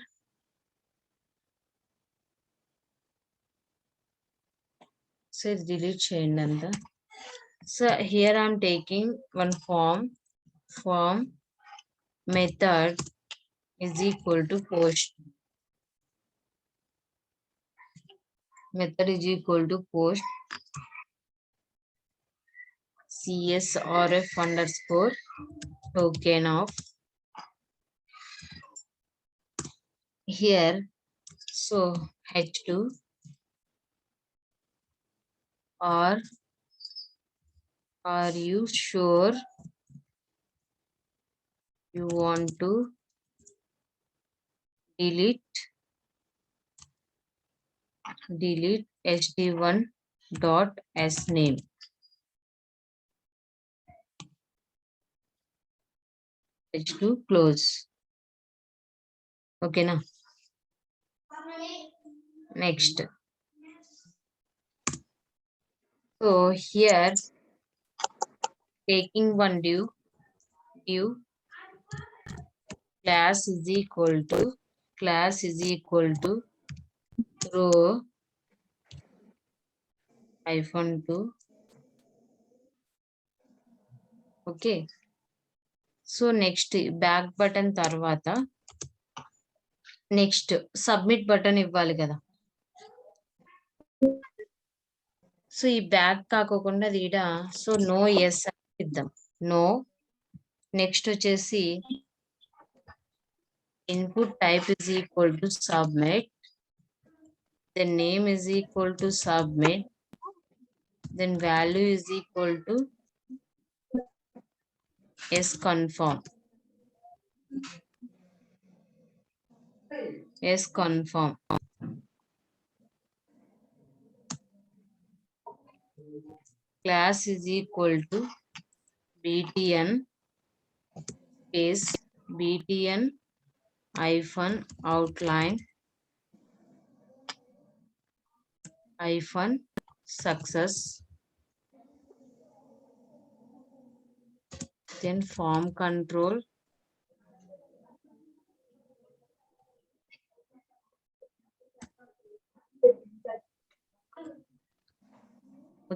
so delete cheyandi. So here I'm taking one form method is equal to post. Method is equal to post csrf underscore token of here. So h2 or are you sure you want to delete hd1.sname. h2 close. Okay na? Next, so here taking one div class is equal to row -2. Okay, so next back button tarvata next submit button ఇవ్వాలి కదా. So ఈ back కాకోకుండా ఈడ so no yes ఇద్దాం. No. Next వచ్చేసి input type is equal to submit, then name is equal to submit, then value is equal to yes confirm. Yes confirm. Class is equal to btn space btn hyphen outline hyphen success, then form control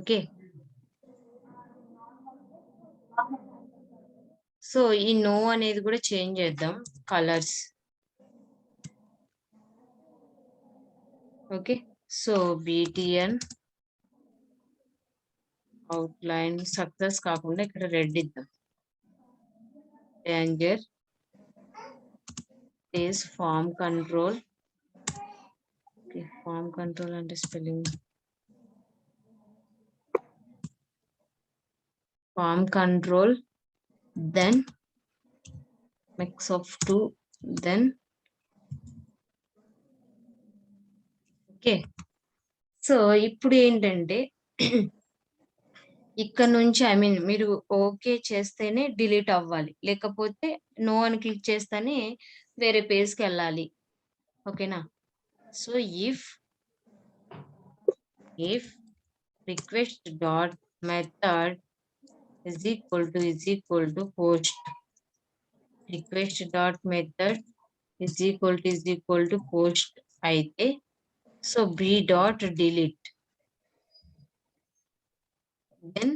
okay. So ఈ no అనేది కూడా change చేద్దాం colours. Okay, so btn outline success కాకుండా ఇక్కడ red ఇద్దాం. Danger is form control. Okay, form control అంటే spelling form control, then mix of 2, then okay. So ఇప్పుడు ఏంటంటే ఇక్కడ నుంచి ఐ మీన్ మీరు ఓకే చేస్తేనే డిలీట్ అవ్వాలి, లేకపోతే నో అని క్లిక్ చేస్తేనే వేరే పేజ్కి వెళ్ళాలి. ఓకేనా? So if request dot method is equal to post, request dot method is equal to post అయితే so b dot delete, then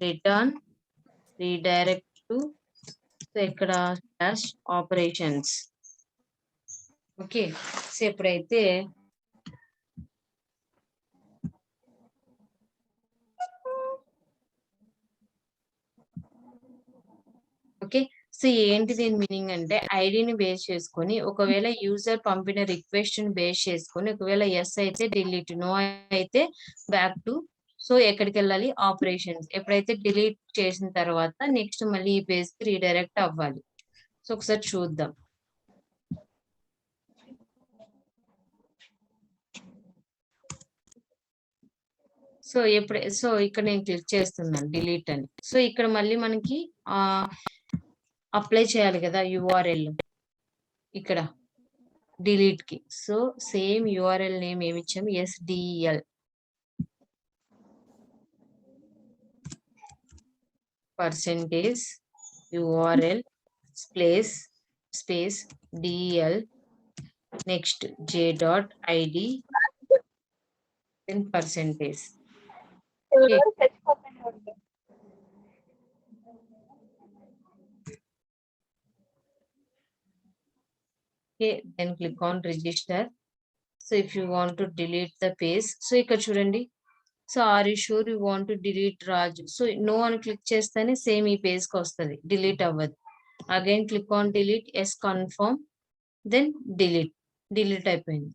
return redirect to so ఇక్కడ dash operations. ఓకే, సో ఎప్పుడైతే okay, so ఏంటి దీని meaning అంటే ఐడిని base చేసుకొని ఒకవేళ user పంపిన రిక్వెస్ట్ ని బేస్ చేసుకొని ఒకవేళ ఎస్ అయితే డిలీట్, నో అయితే బ్యాక్ టు సో ఎక్కడికి వెళ్ళాలి ఆపరేషన్స్. ఎప్పుడైతే డిలీట్ చేసిన తర్వాత నెక్స్ట్ మళ్ళీ ఈ పేజ్ కి రీడైరెక్ట్ అవ్వాలి. సో ఒకసారి చూద్దాం. సో ఇక్కడ నేను క్లిక్ చేస్తున్నాను డిలీట్ అని. సో ఇక్కడ మళ్ళీ మనకి అప్లై చేయాలి కదా యుఆర్ఎల్ ఇక్కడ డిలీట్ కి. సో సేమ్ యుఆర్ఎల్ నేమ్ ఏమి ఇచ్చాము, SDEL. percentage URL space DL next j.id then percentage. Okay. Okay, then click on register. So if you want to delete the page, so ఇక్కడ చూడండి. So are you sure you want to delete Raju? So no అని click చేస్తేనే same ఈ page కి వస్తుంది, delete అవ్వదు. Again click on delete, yes confirm, then delete అయిపోయింది.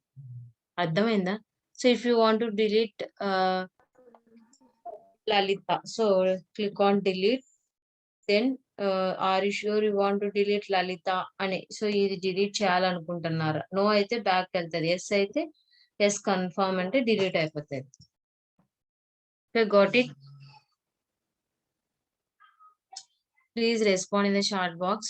అర్థమైందా? So if you want to delete Lalitha, so click on delete, then are you sure you want to delete Lalitha అని. So ఇది delete చేయాలనుకుంటున్నారు. No అయితే back వెళ్తుంది, yes అయితే yes confirm అంటే delete అయిపోతుంది. Got it? Please respond in the chat box.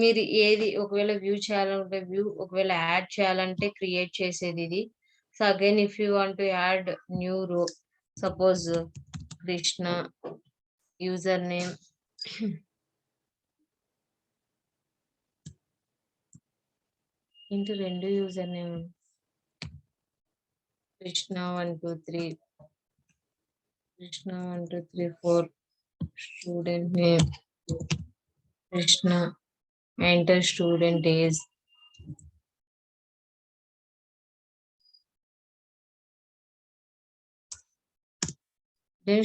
మీరు ఏది ఒకవేళ వ్యూ చేయాలంటే వ్యూ, ఒకవేళ యాడ్ చేయాలంటే క్రియేట్ చేసేది ఇది. So again if you want to add new row, suppose Krishna user name into 2 user name Krishna 1 2 3 Krishna 1 2 3 4 student name Krishna, enter student age, then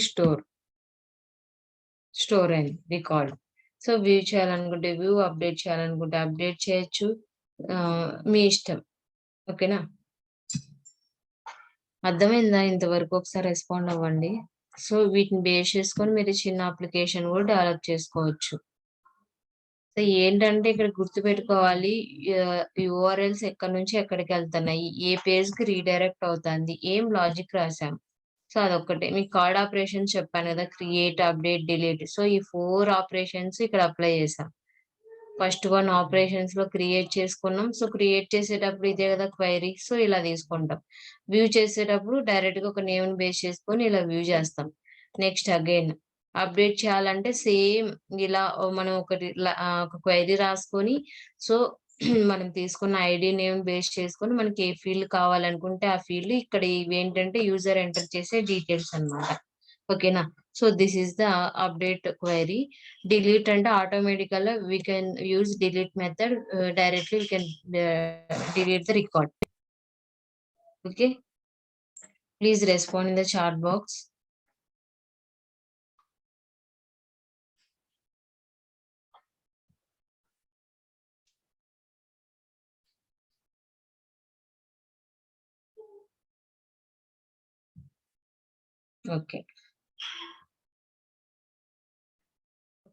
store and record. So view చేయాలనుకుంటే view, update చేయాలనుకుంటే update చేయొచ్చు, మీ ఇష్టం. ఓకేనా? అర్థమైందా? ఇంతవరకు ఒకసారి రెస్పాండ్ అవ్వండి. సో వీటిని బేస్ చేసుకొని మీరు చిన్న అప్లికేషన్ కూడా డెవలప్ చేసుకోవచ్చు. సో ఏంటంటే ఇక్కడ గుర్తుపెట్టుకోవాలి, యూఆర్ఎల్స్ ఎక్కడి నుంచి ఎక్కడికి వెళ్తున్నాయి, ఏ పేజ్ కి రీడైరెక్ట్ అవుతుంది, ఏం లాజిక్ రాసాం. సో అదొక్కటే. మీకు కార్డ్ ఆపరేషన్స్ చెప్పాను కదా, క్రియేట్, అప్డేట్, డిలీట్. సో ఈ 4 ఆపరేషన్స్ ఇక్కడ అప్లై చేసాం. ఫస్ట్ 1 ఆపరేషన్స్ లో క్రియేట్ చేసుకున్నాం. సో క్రియేట్ చేసేటప్పుడు ఇదే కదా క్వైరీ, సో ఇలా తీసుకుంటాం. వ్యూ చేసేటప్పుడు డైరెక్ట్ గా ఒక నేమ్ బేస్ చేసుకొని ఇలా వ్యూ చేస్తాం. నెక్స్ట్ అగైన్ అప్డేట్ చేయాలంటే సేమ్ ఇలా మనం ఒక క్వైరీ రాసుకొని, సో మనం తీసుకున్న ఐడి నేమ్ బేస్ చేసుకొని మనకి ఏ ఫీల్డ్ కావాలనుకుంటే ఆ ఫీల్డ్, ఇక్కడ ఇవి ఏంటంటే యూజర్ ఎంటర్ చేసే డీటెయిల్స్ అన్నమాట. ఓకేనా? So this is the update query. Delete అంటే ఆటోమేటికల్ we can use delete method, directly we can delete the record. Okay, please respond in the chat box. Okay,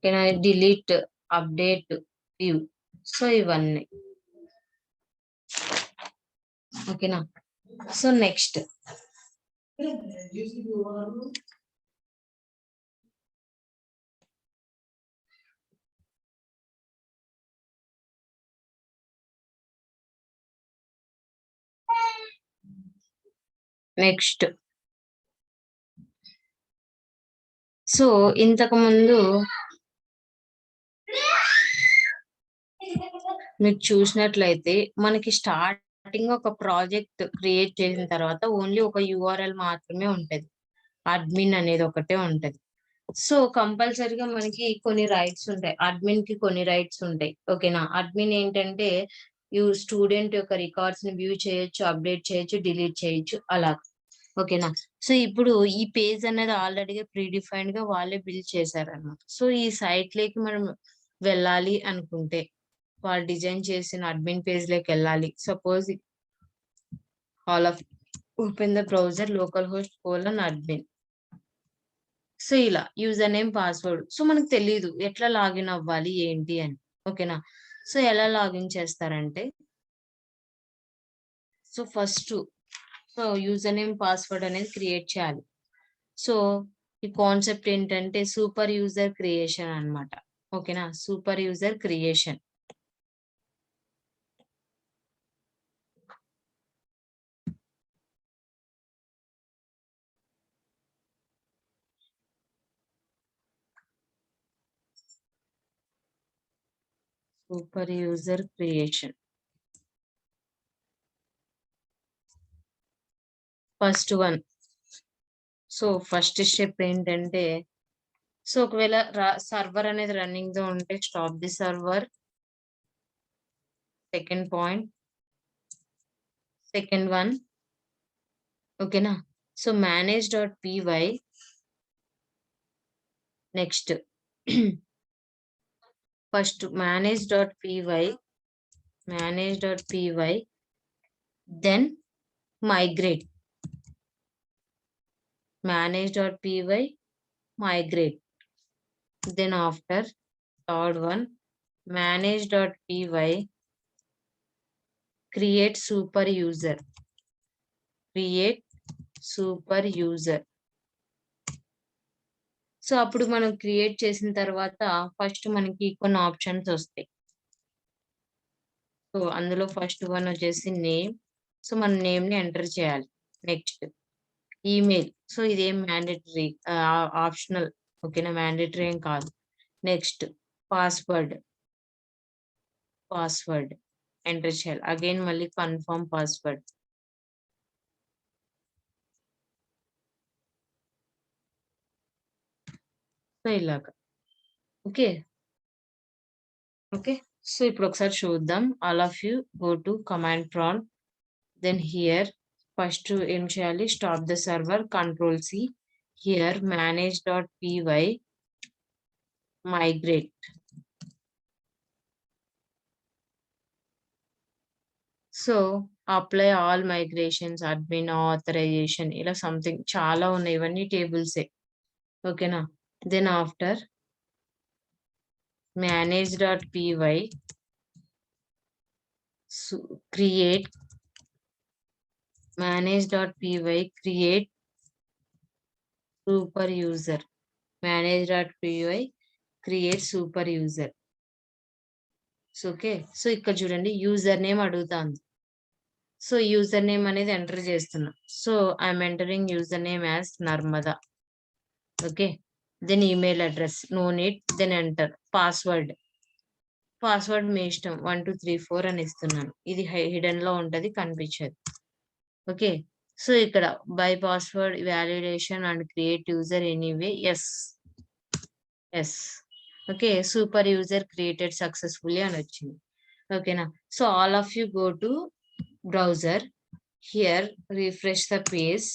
can I delete, update, view? So ఇవన్నీ ఓకేనా? So next so ఇంతకు ముందు మీరు చూసినట్లయితే మనకి starting ఒక project create చేసిన తర్వాత ఓన్లీ ఒక యూఆర్ఎల్ మాత్రమే ఉంటది, అడ్మిన్ అనేది ఒకటే ఉంటది. సో కంపల్సరీగా మనకి కొన్ని రైట్స్ ఉంటాయి, అడ్మిన్ కి కొన్ని రైట్స్ ఉంటాయి. ఓకేనా? అడ్మిన్ ఏంటంటే స్టూడెంట్ యొక్క రికార్డ్స్ ని వ్యూ చేయొచ్చు, అప్డేట్ చేయొచ్చు, డిలీట్ చేయొచ్చు, అలా. ఓకేనా? సో ఇప్పుడు ఈ పేజ్ అనేది ఆల్రెడీగా ప్రీడిఫైన్డ్ గా వాళ్ళే బిల్డ్ చేశారన్నమాట. సో ఈ సైట్ లోకి మనం వెళ్ళాలి అనుకుంటే, వాళ్ళు డిజైన్ చేసిన అడ్మిన్ పేజ్ లోకి వెళ్ళాలి. Suppose all of open the browser local host :admin. So ఇలా యూజర్ నేమ్, పాస్వర్డ్. సో మనకు తెలియదు ఎట్లా లాగిన్ అవ్వాలి ఏంటి అని. ఓకేనా? సో ఎలా లాగిన్ చేస్తారంటే, so first user name, password అనేది క్రియేట్ చేయాలి. సో ఈ కాన్సెప్ట్ ఏంటంటే సూపర్ యూజర్ క్రియేషన్ అన్నమాట. ఓకేనా? Super user creation. super user creation. First one. So first step ఏంటంటే సో ఒకవేళ సర్వర్ అనేది రన్నింగ్ తో ఉంటే stop the server. Second point, second one, ఓకేనా. So manage.py next first manage.py then migrate. manage.py migrate. Then after third one, manage.py create super user. So అప్పుడు మనం create చేసిన తర్వాత ఫస్ట్ మనకి కొన్ని ఆప్షన్స్ వస్తాయి. సో అందులో ఫస్ట్ వన్ వచ్చేసి నేమ్. సో మన నేమ్ ని ఎంటర్ చేయాలి. Next email. సో ఇదేం మ్యాండేటరీ, ఆప్షనల్, ఓకేనా, మ్యాండేటరీ ఏం కాదు. నెక్స్ట్ పాస్వర్డ్ ఎంటర్ చేయాలి. అగైన్ మళ్ళీ కన్ఫర్మ్ పాస్వర్డ్. సో ఇలాగా ఓకే. సో ఇప్పుడు ఒకసారి చూద్దాం. All of you go to command prompt. Then here first ఏం చేయాలి, stop the server, control C. Here manage.py migrate. So apply all migrations, admin authorization, ఇలా something చాలా ఉన్నాయి. ఇవన్నీ టేబుల్సే, ఓకేనా. Then after manage.py create super user. manage.py create super user. So okay. So ఇక్కడ చూడండి user name అడుగుతాను. సో యూజర్ నేమ్ అనేది enter చేస్తున్నా. So I'm entering user name as Narmada. Okay. Then email address no need. Then enter. Password మీ ఇష్టం, 1 2 3 4 అని ఇస్తున్నాను. ఇది హిడెన్ లో ఉంటది, కనిపించదు. ఓకే. సో ఇక్కడ by password validation and create user anyway. Yes. Okay. Super user created successfully అని వచ్చింది. ఓకేనా. So all of you go to browser. Here refresh the page.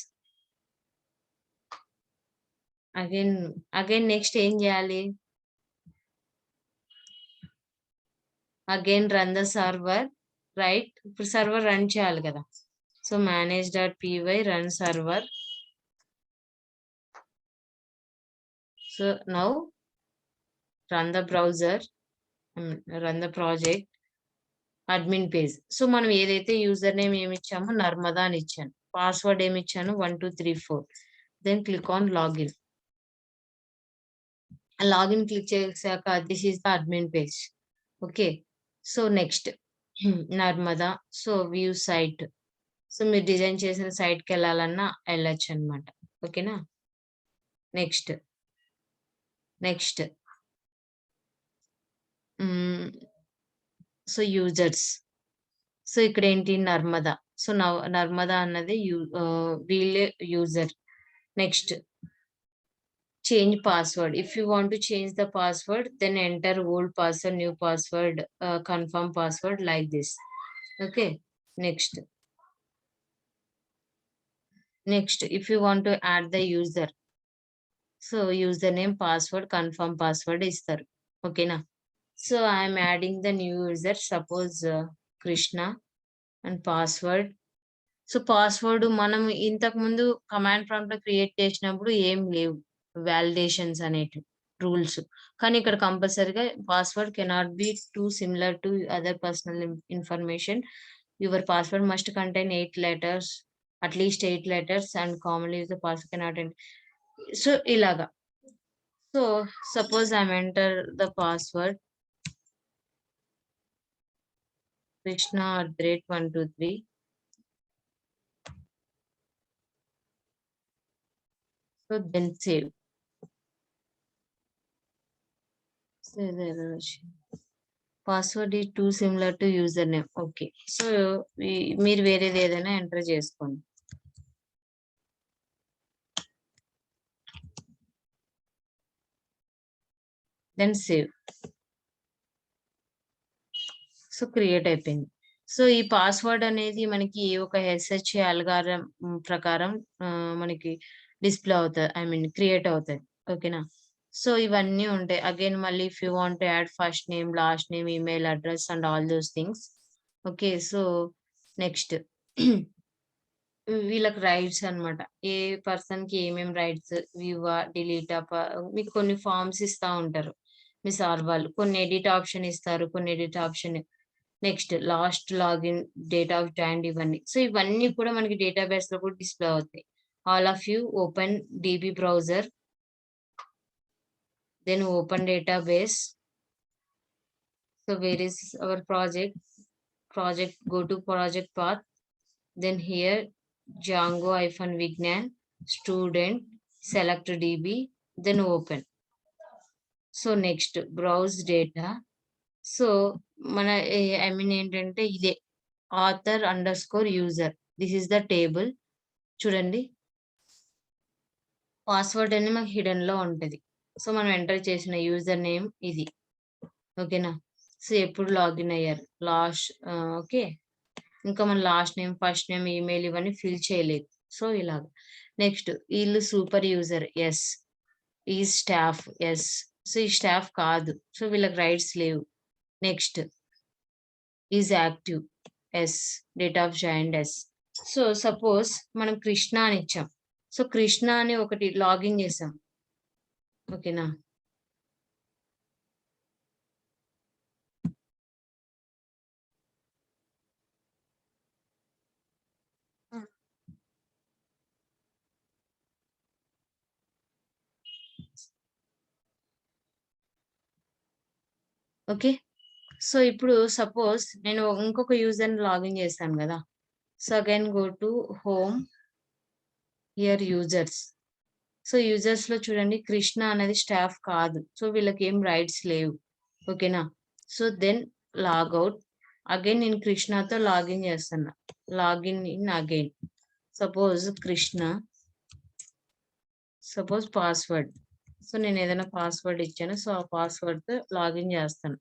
Again next ఏం చేయాలి, again run the server, right. ఇప్పుడు server run చేయాలి కదా. So manage.py run server. So now run the browser, run the project, admin page. So మనం ఏదైతే user name ఏమి ఇచ్చామో నర్మదా అని ఇచ్చాను. పాస్వర్డ్ ఏమి ఇచ్చాను 1 2 3 4. Then click on login. Login click చేశాక this is the admin page. Okay. So next Narmada. So view site. So మీరు డిజైన్ చేసిన సైట్కి వెళ్ళాలన్నా వెళ్ళొచ్చు అనమాట. ఓకేనా. Next so users. సో ఇక్కడ ఏంటి, నర్మదా. సో నర్మదా అన్నది వీళ్ళే user. Next change password. If you want to change the password, then enter old password, new password, confirm password, like this. Okay. Next if you want to add the user, so username, password, confirm password istaru. Okay na. So I am adding the new user, suppose Krishna, and password. So password మనం ఇంతకు ముందు command prompt లో create చేసినప్పుడు ఏం లేవు validations అనేటివి, rules. కానీ ఇక్కడ కంపల్సరీగా password cannot be too similar to other personal information. Your password must contain 8 letters, at least 8 letters, and commonly use the password cannot. So ఇలాగా. So suppose I enter the password Krishna@123. So then save. So password is too similar to user name. Okay. So మీరు వేరేది ఏదైనా enter చేసుకోండి. Then save. So create అయిపోయింది. So ఈ password అనేది మనకి ఒక ఎస్హెచ్ఏ అల్గారిథం ప్రకారం మనకి డిస్ప్లే అవుతది. ఐ మీన్ క్రియేట్ అవుతది. ఓకేనా? సో ఇవన్నీ ఉంటాయి. అగైన్ మళ్ళీ if you want to add first name, last name, email address and all those things. Okay. So next వీళ్ళకి రైట్స్ అన్నమాట. ఏ పర్సన్‌కి ఏమేం రైట్స్ వ్యూవా, డిలీటా మీకు కొన్ని ఫార్మ్స్ ఇస్తా ఉంటారు. మీ సార్ వాళ్ళు. కొన్ని ఎడిట్ ఆప్షన్ ఇస్తారు. కొన్ని edit option next last login, date of joined ఇవన్నీ. సో ఇవన్నీ కూడా మనకి డేటాబేస్‌లో కూడా డిస్‌ప్లే అవుతాయి. All of you open DB browser. Then open database. So where is our project? Project, go to project path. Then here Django-Vignan student, select DB, then open. So next browse data. So మన I mean ఏంటంటే ఇదే auth underscore user. This is the table. చూడండి password అనేది మనకి hidden లో ఉంటది. So మనం enter చేసిన యూజర్ నేమ్ ఇది. ఓకేనా? సో ఎప్పుడు లాగిన్ అయ్యారు లాస్ట్. ఓకే. ఇంకా మన last name, first name, email ఇవన్నీ ఫిల్ చేయలేదు. సో ఇలాగ. నెక్స్ట్ వీళ్ళు సూపర్ యూజర్. ఎస్. ఈ స్టాఫ్. ఎస్. సో ఈ స్టాఫ్ కాదు. సో వీళ్ళకి రైట్స్ లేవు. Next is active. Yes. Date of joined. Yes. So suppose మనం కృష్ణ అని ఇచ్చాం. సో కృష్ణ అని ఒకటి లాగిన్ చేసాం. ఓకేనా? ఓకే. సో ఇప్పుడు సపోజ్ నేను ఇంకొక యూజర్‌ని లాగిన్ చేశాను గదా! So again go to home. Here users. So యూజర్స్‌లో చూడండి కృష్ణ అనేది స్టాఫ్ కాదు. సో వీళ్ళకి ఏం రైట్స్ లేవు. ఓకేనా? So then logout. అగైన్ నేను కృష్ణతో లాగిన్ చేస్తున్నా. Login in again. Suppose Krishna. Suppose password. So నేను ఏదైనా పాస్వర్డ్ ఇచ్చాను. సో ఆ పాస్వర్డ్‌తో లాగిన్ చేస్తాను.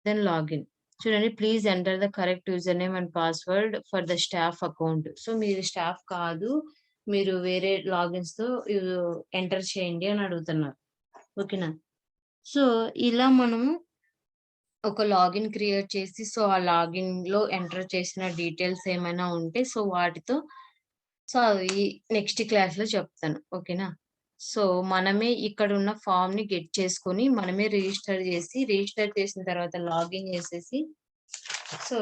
Then login. చూడండి please enter the correct user name and password for the staff account. So మీరు స్టాఫ్ కాదు. మీరు వేరే లాగిన్స్‌తో ఎంటర్ చేయండి అని అడుగుతున్నారు. ఓకేనా? సో ఇలా మనము ఒక లాగిన్ క్రియేట్ చేసి సో ఆ లాగిన్‌లో ఎంటర్ చేసిన డీటెయిల్స్ ఏమైనా ఉంటే సో వాటితో సో అవి నెక్స్ట్ క్లాస్‌లో చెప్తాను. ఓకేనా? సో మనమే ఇక్కడున్న ఫార్మ్‌ని గెట్ చేసుకొని మనమే రిజిస్టర్ చేసిన తర్వాత లాగిన్ చేసేసి సో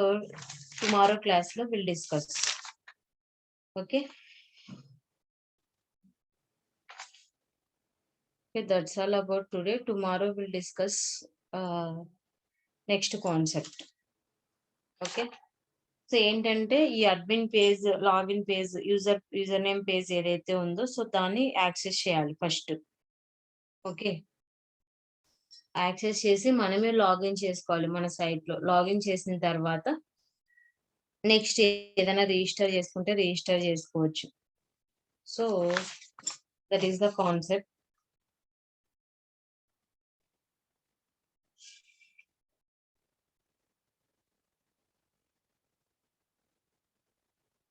టుమారో క్లాస్‌లో will discuss. Okay. Okay, that's all about today. Tomorrow we'll discuss next concept. Okay. So ఏంటంటే ఈ admin page, login page, user name page ఏదైతే ఉందో సో దాన్ని యాక్సెస్ చేయాలి ఫస్ట్. ఓకే. యాక్సెస్ చేసి మనమే లాగిన్ చేసుకోవాలి మన సైట్‌లో. లాగిన్ చేసిన తర్వాత నెక్స్ట్ ఏదైనా రిజిస్టర్ చేసుకుంటే రిజిస్టర్ చేసుకోవచ్చు. So that is the concept.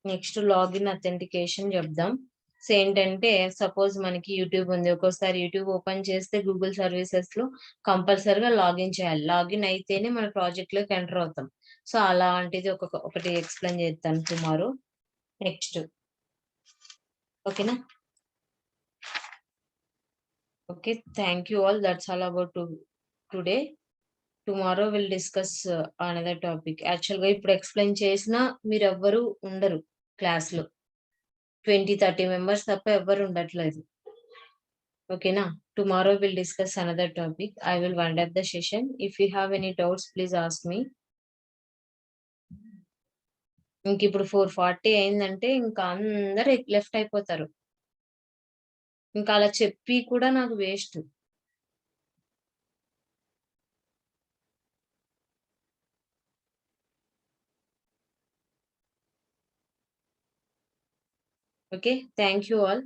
Next login authentication చెప్దాం. సో ఏంటంటే సపోజ్ మనకి యూట్యూబ్ ఉంది. ఒక్కోసారి యూట్యూబ్ ఓపెన్ చేస్తే గూగుల్ సర్వీసెస్‌లో కంపల్సరీగా లాగిన్ చేయాలి. లాగిన్ అయితేనే మన ప్రాజెక్ట్‌లోకి ఎంటర్ అవుతాం. సో అలాంటిది ఒకటి ఎక్స్‌ప్లెయిన్ చేస్తాను టుమారో. నెక్స్ట్. ఓకేనా? Okay. Thank you all. That's all about today. Tomorrow will discuss another topic. యాక్చువల్‌గా ఇప్పుడు ఎక్స్‌ప్లెయిన్ చేసినా మీరెవ్వరు ఉండరు క్లాస్‌లో. 20, 30 మెంబర్స్ తప్ప ఎవ్వరు ఉండట్లేదు. ఓకేనా? Tomorrow will discuss another topic. I will wind up the session. If you have any doubts, please ask me. ఇంకిప్పుడు 4:40 అయిందంటే ఇంకా అందరూ లెఫ్ట్ అయిపోతారు. ఇంకా అలా చెప్పి కూడా నాకు waste. Okay. Thank you all.